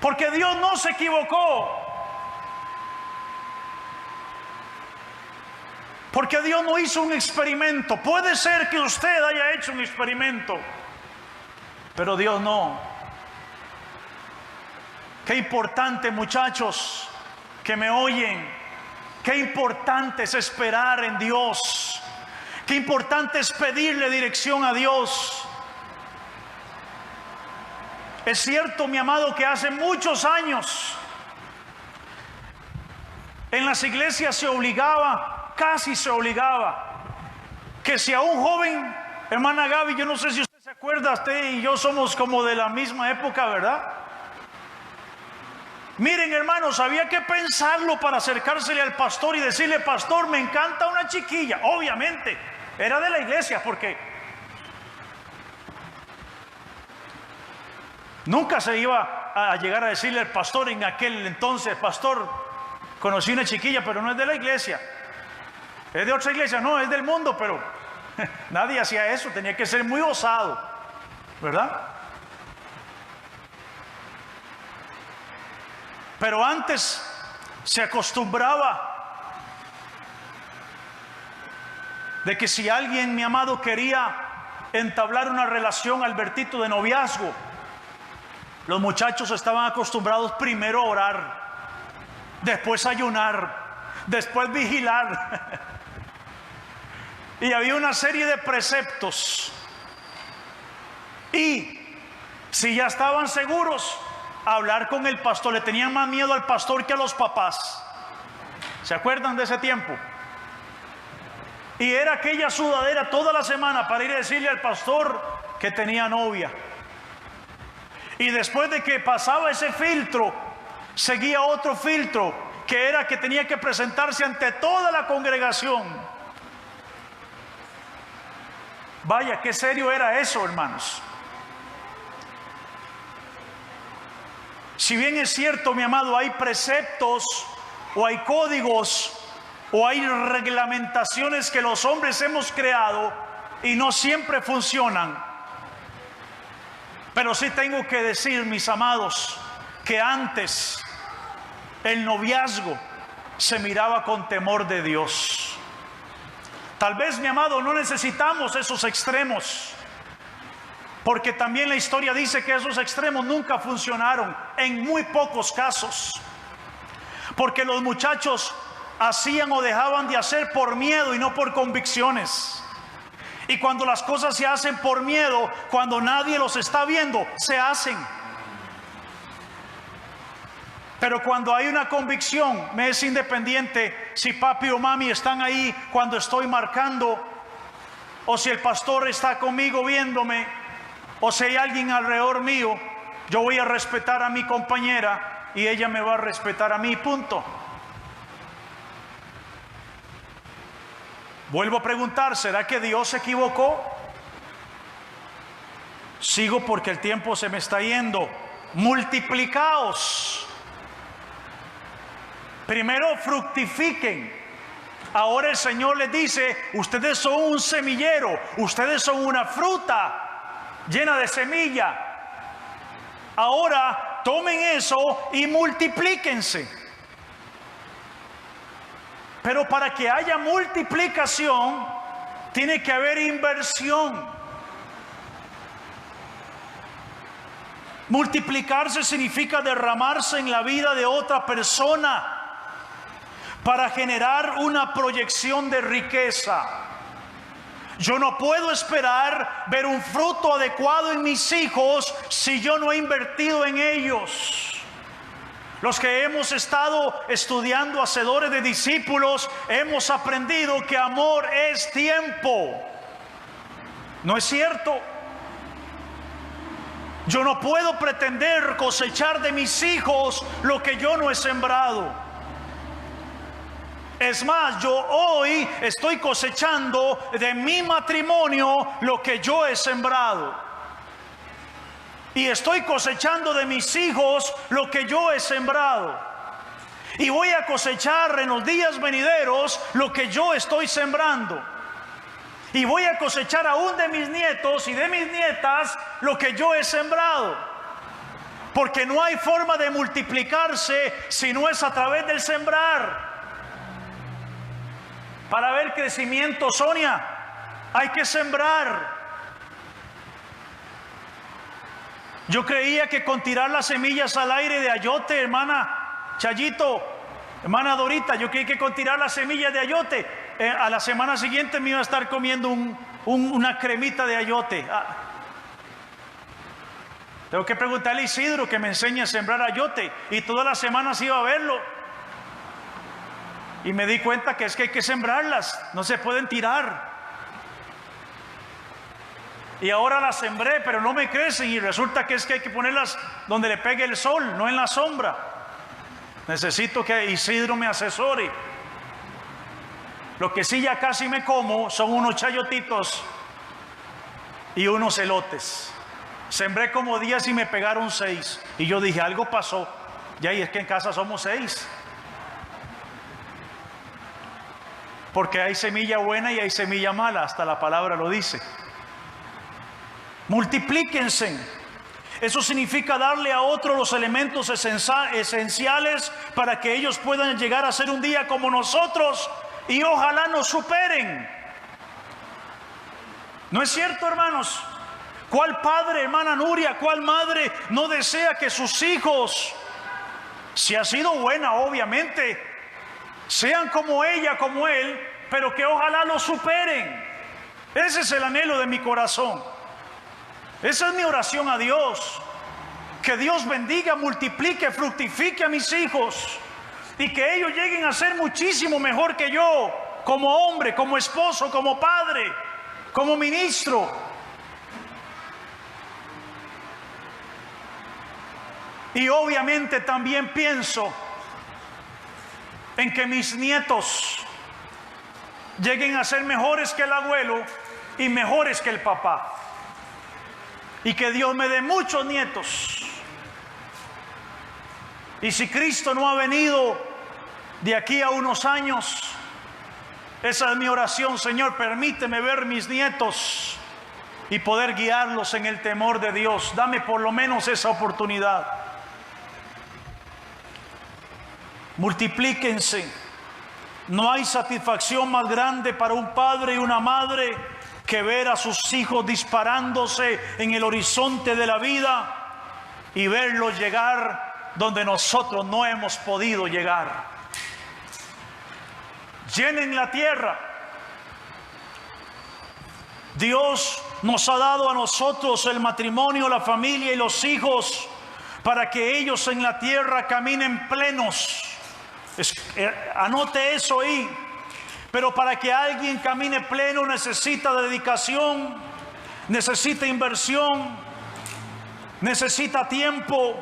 Porque Dios no se equivocó. Porque Dios no hizo un experimento. Puede ser que usted haya hecho un experimento, pero Dios no. Qué importante, muchachos que me oyen, qué importante es esperar en Dios. Qué importante es pedirle dirección a Dios. Es cierto, mi amado, que hace muchos años en las iglesias se obligaba, casi se obligaba, que si a un joven, hermana Gaby, yo no sé si usted se acuerda, usted y yo somos como de la misma época, ¿verdad? Miren, hermanos, había que pensarlo para acercársele al pastor y decirle: pastor, me encanta una chiquilla. Obviamente, era de la iglesia, porque nunca se iba a llegar a decirle al pastor en aquel entonces: pastor, conocí una chiquilla, pero no es de la iglesia. Es de otra iglesia, no, es del mundo, pero nadie hacía eso, tenía que ser muy osado, ¿verdad? Pero antes se acostumbraba de que si alguien, mi amado, quería entablar una relación, Albertito, de noviazgo, los muchachos estaban acostumbrados primero a orar, después a ayunar, después vigilar. Y había una serie de preceptos. Y si ya estaban seguros, hablar con el pastor. Le tenían más miedo al pastor que a los papás. ¿Se acuerdan de ese tiempo? Y era aquella sudadera toda la semana para ir a decirle al pastor que tenía novia. Y después de que pasaba ese filtro, seguía otro filtro, que era que tenía que presentarse ante toda la congregación. Vaya, qué serio era eso, hermanos. Si bien es cierto, mi amado, hay preceptos o hay códigos o hay reglamentaciones que los hombres hemos creado y no siempre funcionan. Pero sí tengo que decir, mis amados, que antes el noviazgo se miraba con temor de Dios. Tal vez, mi amado, no necesitamos esos extremos, porque también la historia dice que esos extremos nunca funcionaron, en muy pocos casos, porque los muchachos hacían o dejaban de hacer por miedo y no por convicciones. Y cuando las cosas se hacen por miedo, cuando nadie los está viendo, se hacen. Pero cuando hay una convicción, me es independiente si papi o mami están ahí cuando estoy marcando o si el pastor está conmigo viéndome, o si hay alguien alrededor mío, yo voy a respetar a mi compañera y ella me va a respetar a mí, punto. Vuelvo a preguntar, ¿será que Dios se equivocó? Sigo porque el tiempo se me está yendo. Multiplicaos. Primero fructifiquen. Ahora el Señor les dice, ustedes son un semillero, ustedes son una fruta llena de semilla. Ahora tomen eso y multiplíquense. Pero para que haya multiplicación, tiene que haber inversión. Multiplicarse significa derramarse en la vida de otra persona para generar una proyección de riqueza. Yo no puedo esperar ver un fruto adecuado en mis hijos si yo no he invertido en ellos. Los que hemos estado estudiando hacedores de discípulos, hemos aprendido que amor es tiempo. ¿No es cierto? Yo no puedo pretender cosechar de mis hijos lo que yo no he sembrado. Es más, yo hoy estoy cosechando de mi matrimonio lo que yo he sembrado. Y estoy cosechando de mis hijos lo que yo he sembrado. Y voy a cosechar en los días venideros lo que yo estoy sembrando. Y voy a cosechar aún de mis nietos y de mis nietas lo que yo he sembrado. Porque no hay forma de multiplicarse si no es a través del sembrar. Para ver crecimiento, Sonia, hay que sembrar. Yo creía que con tirar las semillas al aire de ayote, hermana Chayito, hermana Dorita, yo creí que con tirar las semillas de ayote, a la semana siguiente me iba a estar comiendo una cremita de ayote. Tengo que preguntarle a Isidro que me enseñe a sembrar ayote, y todas las semanas iba a verlo. Y me di cuenta que es que hay que sembrarlas, no se pueden tirar. Y ahora las sembré, pero no me crecen, y resulta que es que hay que ponerlas donde le pegue el sol, no en la sombra. Necesito que Isidro me asesore. Lo que sí ya casi me como son unos chayotitos y unos elotes. Sembré como 10 y me pegaron 6. Y yo dije, algo pasó. Ya, y es que en casa somos 6. Porque hay semilla buena y hay semilla mala, hasta la palabra lo dice. Multiplíquense. Eso significa darle a otros los elementos esenciales para que ellos puedan llegar a ser un día como nosotros y ojalá nos superen. ¿No es cierto, hermanos? ¿Cuál padre, hermana Nuria, cuál madre no desea que sus hijos, si ha sido buena obviamente, sean como ella, como él, pero que ojalá lo superen? Ese es el anhelo de mi corazón. Esa es mi oración a Dios. Que Dios bendiga, multiplique, fructifique a mis hijos y que ellos lleguen a ser muchísimo mejor que yo, como hombre, como esposo, como padre, como ministro. Y obviamente también pienso en que mis nietos lleguen a ser mejores que el abuelo y mejores que el papá. Y que Dios me dé muchos nietos. Y si Cristo no ha venido de aquí a unos años, esa es mi oración: Señor, permíteme ver mis nietos y poder guiarlos en el temor de Dios. Dame por lo menos esa oportunidad. Multiplíquense. No hay satisfacción más grande para un padre y una madre que ver a sus hijos disparándose en el horizonte de la vida y verlos llegar donde nosotros no hemos podido llegar. Llenen la tierra. Dios nos ha dado a nosotros el matrimonio, la familia y los hijos para que ellos en la tierra caminen plenos. Anote eso ahí. Pero para que alguien camine pleno necesita dedicación, necesita inversión, necesita tiempo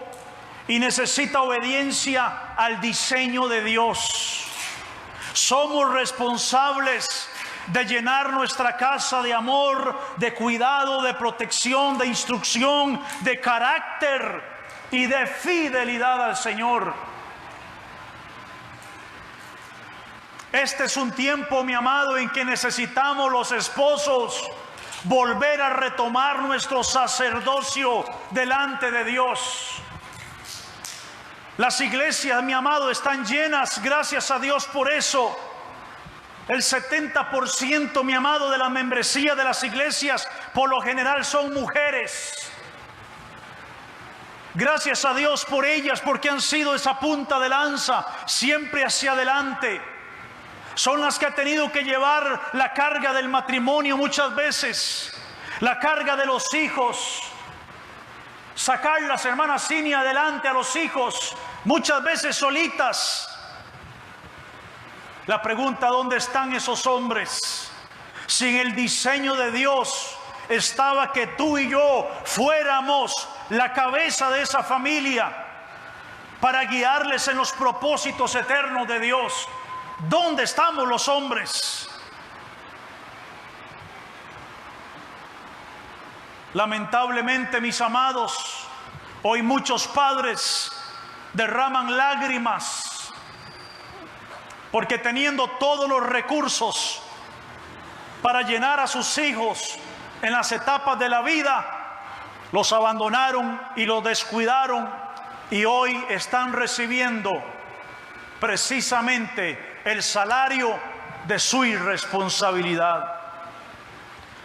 y necesita obediencia al diseño de Dios. Somos responsables de llenar nuestra casa de amor, de cuidado, de protección, de instrucción, de carácter y de fidelidad al Señor. Este es un tiempo, mi amado, en que necesitamos los esposos volver a retomar nuestro sacerdocio delante de Dios. Las iglesias, mi amado, están llenas, gracias a Dios por eso. El 70%, mi amado, de la membresía de las iglesias por lo general son mujeres. Gracias a Dios por ellas, porque han sido esa punta de lanza siempre hacia adelante. Son las que han tenido que llevar la carga del matrimonio muchas veces, la carga de los hijos, sacar las hermanas Cinia adelante a los hijos, muchas veces solitas. La pregunta: ¿dónde están esos hombres? Si en el diseño de Dios estaba que tú y yo fuéramos la cabeza de esa familia para guiarles en los propósitos eternos de Dios. ¿Dónde estamos los hombres? Lamentablemente, mis amados, hoy muchos padres derraman lágrimas porque teniendo todos los recursos para llenar a sus hijos en las etapas de la vida, los abandonaron y los descuidaron, y hoy están recibiendo precisamente el salario de su irresponsabilidad.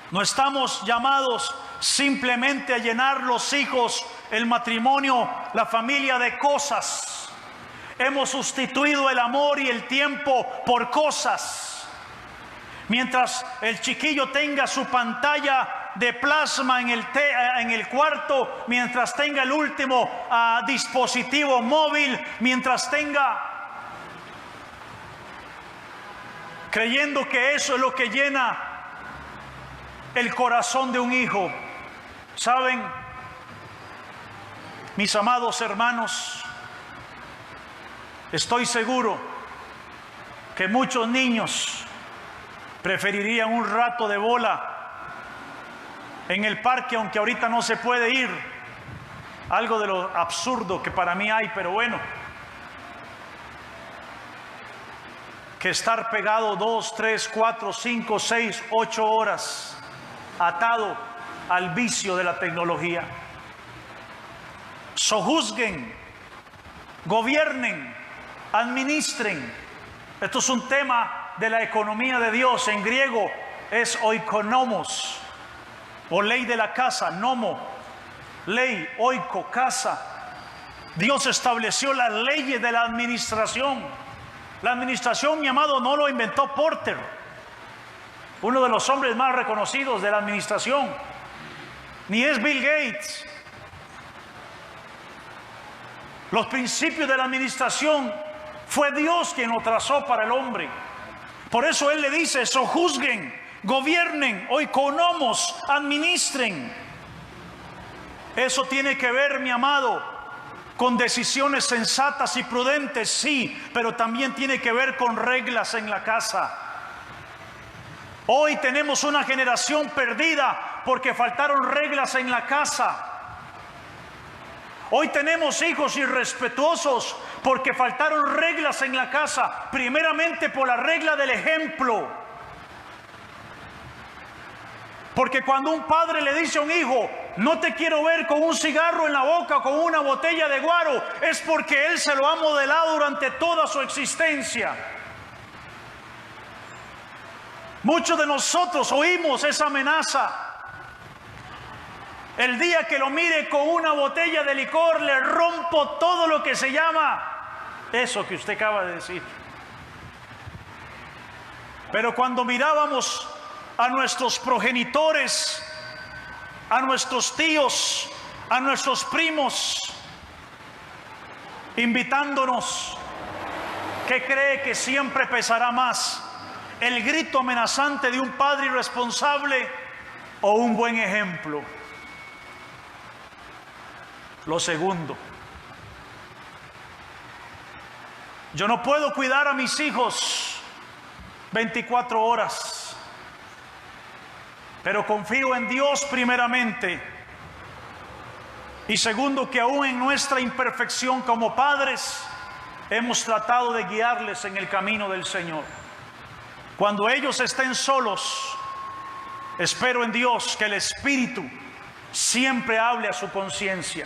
No estamos llamados simplemente a llenar los hijos, el matrimonio, la familia de cosas. Hemos sustituido el amor y el tiempo por cosas. Mientras el chiquillo tenga su pantalla de plasma en el cuarto, mientras tenga el último dispositivo móvil, mientras tenga, creyendo que eso es lo que llena el corazón de un hijo. ¿Saben, mis amados hermanos? Estoy seguro que muchos niños preferirían un rato de bola en el parque, aunque ahorita no se puede ir. Algo de lo absurdo que para mí hay, pero bueno, que estar pegado 2, 3, 4, 5, 6, 8 horas atado al vicio de la tecnología. Sojuzguen, gobiernen, administren. Esto es un tema de la economía de Dios. En griego es oikonomos, o ley de la casa, nomo, ley, oiko, casa. Dios estableció las leyes de la administración. La administración, mi amado, no lo inventó Porter, uno de los hombres más reconocidos de la administración, ni es Bill Gates. Los principios de la administración fue Dios quien lo trazó para el hombre. Por eso Él le dice: sojuzguen, gobiernen, oikonomos, administren. Eso tiene que ver, mi amado, con decisiones sensatas y prudentes, sí, pero también tiene que ver con reglas en la casa. Hoy tenemos una generación perdida porque faltaron reglas en la casa. Hoy tenemos hijos irrespetuosos porque faltaron reglas en la casa, primeramente por la regla del ejemplo. Porque cuando un padre le dice a un hijo: no te quiero ver con un cigarro en la boca, con una botella de guaro, es porque él se lo ha modelado durante toda su existencia. Muchos de nosotros oímos esa amenaza. El día que lo mire con una botella de licor, le rompo todo lo que se llama eso que usted acaba de decir. Pero cuando mirábamos a nuestros progenitores, a nuestros tíos, a nuestros primos, invitándonos, ¿qué cree que siempre pesará más? el grito amenazante de un padre irresponsable o un buen ejemplo? Lo segundo. Yo no puedo cuidar a mis hijos 24 horas, pero confío en Dios primeramente. Y segundo, que aún en nuestra imperfección como padres, hemos tratado de guiarles en el camino del Señor. Cuando ellos estén solos, espero en Dios que el Espíritu siempre hable a su conciencia.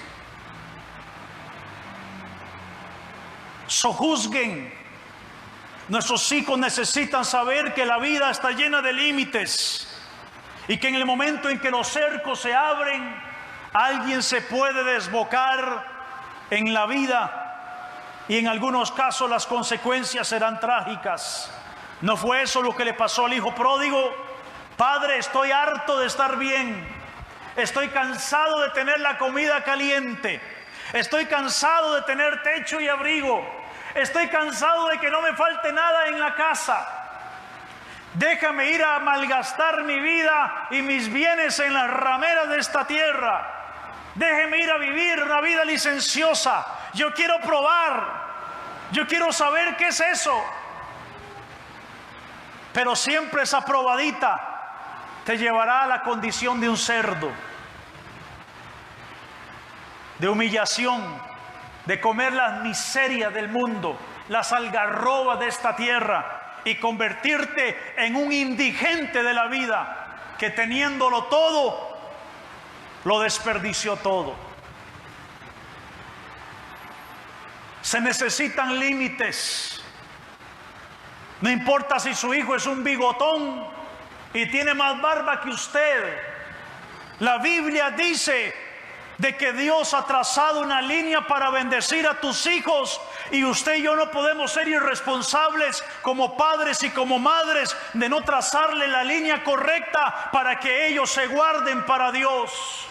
Sojuzguen. Nuestros hijos necesitan saber que la vida está llena de límites y que en el momento en que los cercos se abren, alguien se puede desbocar en la vida y en algunos casos las consecuencias serán trágicas. ¿No fue eso lo que le pasó al hijo pródigo? Padre, estoy harto de estar bien. Estoy cansado de tener la comida caliente. Estoy cansado de tener techo y abrigo. Estoy cansado de que no me falte nada en la casa. Déjame ir a malgastar mi vida y mis bienes en las rameras de esta tierra. Déjeme ir a vivir una vida licenciosa. Yo quiero probar. Yo quiero saber qué es eso. Pero siempre esa probadita te llevará a la condición de un cerdo, de humillación, de comer las miserias del mundo, las algarrobas de esta tierra y convertirte en un indigente de la vida que teniéndolo todo, lo desperdició todo. Se necesitan límites. No importa si su hijo es un bigotón y tiene más barba que usted. La Biblia dice de que Dios ha trazado una línea para bendecir a tus hijos, y usted y yo no podemos ser irresponsables como padres y como madres de no trazarle la línea correcta para que ellos se guarden para Dios.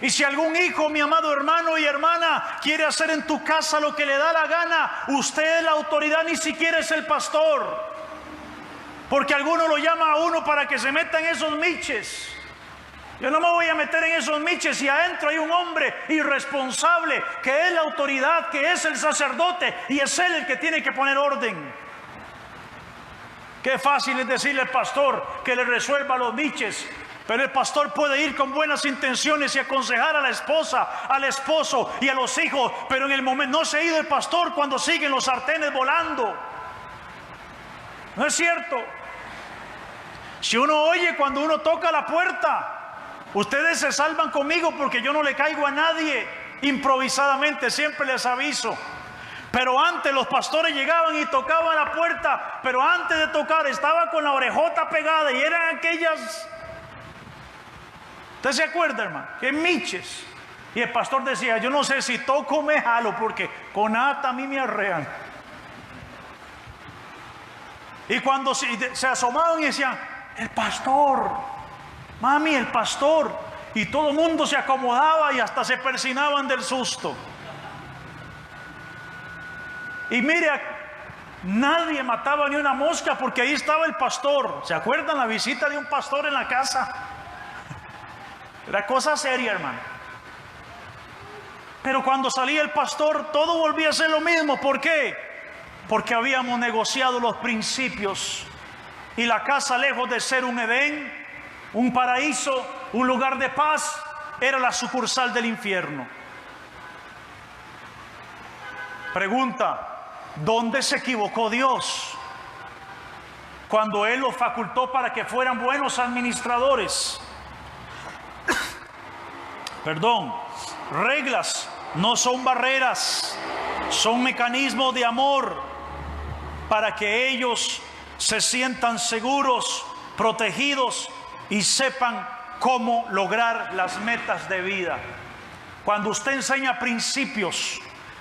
Y si algún hijo, mi amado hermano y hermana, quiere hacer en tu casa lo que le da la gana, usted es la autoridad, ni siquiera es el pastor, porque alguno lo llama a uno para que se meta en esos miches. Yo no me voy a meter en esos miches si adentro hay un hombre irresponsable que es la autoridad, que es el sacerdote, y es él el que tiene que poner orden. Qué fácil es decirle al pastor que le resuelva los miches, pero el pastor puede ir con buenas intenciones y aconsejar a la esposa, al esposo y a los hijos, pero en el momento no se ha ido el pastor cuando siguen los sartenes volando. ¿No es cierto? Si uno oye cuando uno toca la puerta, ustedes se salvan conmigo porque yo no le caigo a nadie improvisadamente, siempre les aviso. Pero antes los pastores llegaban y tocaban la puerta, pero antes de tocar estaba con la orejota pegada y eran aquellas... ¿Usted se acuerda, hermano? Que miches. Y el pastor decía, yo no sé si toco o me jalo porque con ata a mí me arrean. Y cuando se asomaban y decían, el pastor, mami, el pastor, y todo el mundo se acomodaba y hasta se persinaban del susto. Y mire, nadie mataba ni una mosca porque ahí estaba el pastor. ¿Se acuerdan la visita de un pastor en la casa? Era cosa seria, hermano. Pero cuando salía el pastor, todo volvía a ser lo mismo. ¿Por qué? Porque habíamos negociado los principios. Y la casa, lejos de ser un Edén, un paraíso, un lugar de paz, era la sucursal del infierno. Pregunta, ¿dónde se equivocó Dios cuando Él los facultó para que fueran buenos administradores? Perdón, reglas no son barreras, son mecanismos de amor para que ellos se sientan seguros, protegidos y sepan cómo lograr las metas de vida. Cuando usted enseña principios,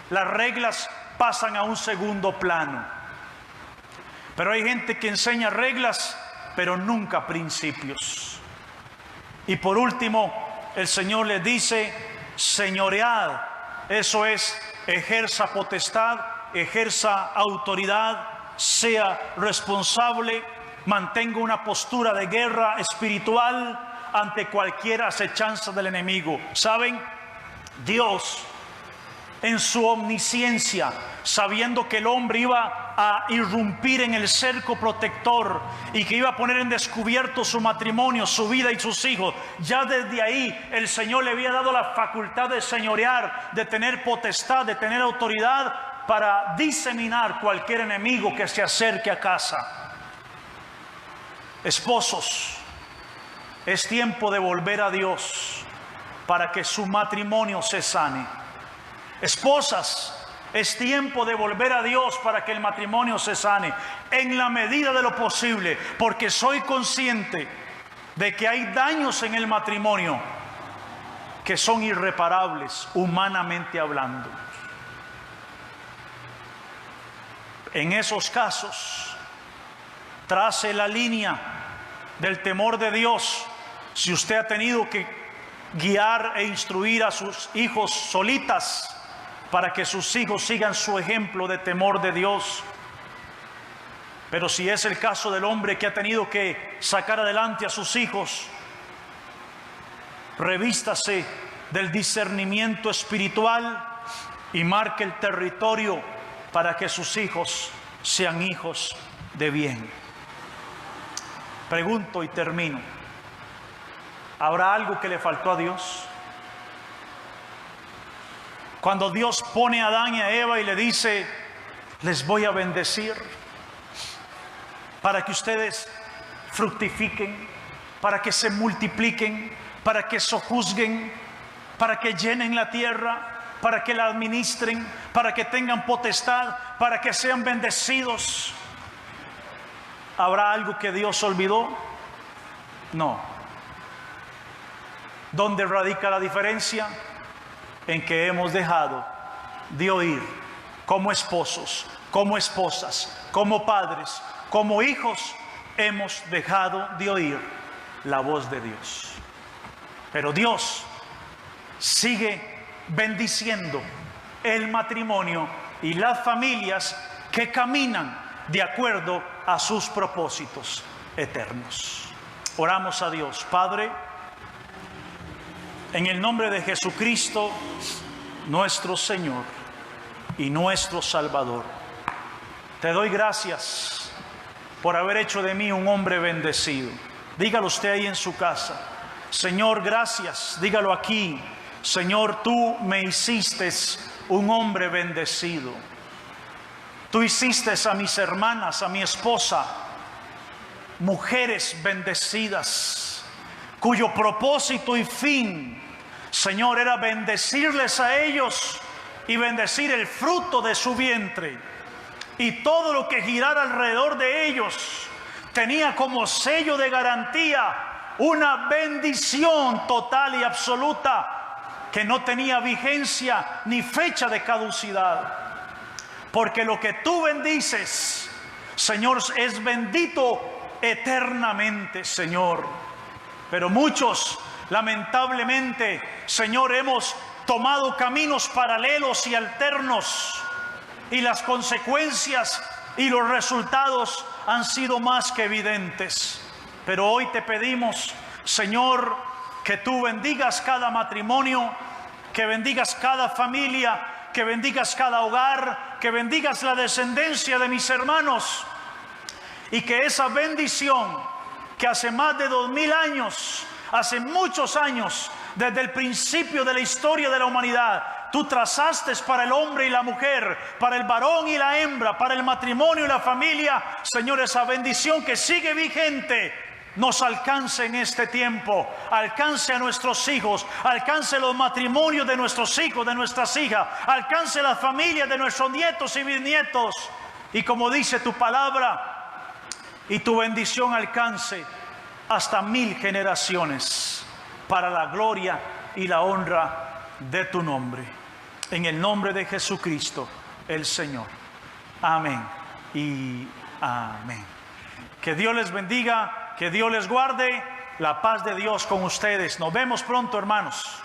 las reglas pasan a un segundo plano. Pero hay gente que enseña reglas, pero nunca principios. Y por último, el Señor les dice, señoread. Eso es, ejerza potestad, ejerza autoridad sea responsable, mantenga una postura de guerra espiritual ante cualquier acechanza del enemigo. ¿Saben? Dios, en su omnisciencia, sabiendo que el hombre iba a irrumpir en el cerco protector y que iba a poner en descubierto su matrimonio, su vida y sus hijos, ya desde ahí el Señor le había dado la facultad de señorear, de tener potestad, de tener autoridad para diseminar cualquier enemigo que se acerque a casa. Esposos, es tiempo de volver a Dios para que su matrimonio se sane. Esposas, es tiempo de volver a Dios para que el matrimonio se sane en la medida de lo posible, porque soy consciente de que hay daños en el matrimonio que son irreparables, humanamente hablando. En esos casos, trace la línea del temor de Dios. Si usted ha tenido que guiar e instruir a sus hijos solitas para que sus hijos sigan su ejemplo de temor de Dios. Pero si es el caso del hombre que ha tenido que sacar adelante a sus hijos, revístase del discernimiento espiritual y marque el territorio para que sus hijos sean hijos de bien. Pregunto y termino: ¿habrá algo que le faltó a Dios? Cuando Dios pone a Adán y a Eva y le dice: les voy a bendecir para que ustedes fructifiquen, para que se multipliquen, para que sojuzguen, para que llenen la tierra, para que la administren, para que tengan potestad, para que sean bendecidos, ¿habrá algo que Dios olvidó? No. ¿Dónde radica la diferencia? En que hemos dejado de oír como esposos, como esposas, como padres, como hijos, hemos dejado de oír la voz de Dios. Pero Dios sigue bendiciendo el matrimonio y las familias que caminan de acuerdo a sus propósitos eternos. Oramos a Dios. Padre, en el nombre de Jesucristo, nuestro Señor y nuestro Salvador, te doy gracias por haber hecho de mí un hombre bendecido. Dígalo usted ahí en su casa: Señor, gracias. Dígalo aquí: Señor, tú me hiciste un hombre bendecido. Tú hiciste a mis hermanas, a mi esposa, mujeres bendecidas, cuyo propósito y fin, Señor, era bendecirles a ellos y bendecir el fruto de su vientre. Y todo lo que girara alrededor de ellos tenía como sello de garantía una bendición total y absoluta que no tenía vigencia ni fecha de caducidad. Porque lo que tú bendices, Señor, es bendito eternamente, Señor. Pero muchos, lamentablemente, Señor, hemos tomado caminos paralelos y alternos, y las consecuencias y los resultados han sido más que evidentes. Pero hoy te pedimos, Señor, que tú bendigas cada matrimonio, que bendigas cada familia, que bendigas cada hogar, que bendigas la descendencia de mis hermanos, y que esa bendición que hace más de 2000 años, hace muchos años, desde el principio de la historia de la humanidad, tú trazaste para el hombre y la mujer, para el varón y la hembra, para el matrimonio y la familia, Señor, esa bendición que sigue vigente, nos alcance en este tiempo, alcance a nuestros hijos, alcance los matrimonios de nuestros hijos, de nuestras hijas, alcance las familias de nuestros nietos y bisnietos, y como dice tu palabra, y tu bendición alcance hasta 1000 generaciones, para la gloria y la honra de tu nombre. En el nombre de Jesucristo, el Señor. Amén y amén. Que Dios les bendiga, que Dios les guarde. La paz de Dios con ustedes. Nos vemos pronto, hermanos.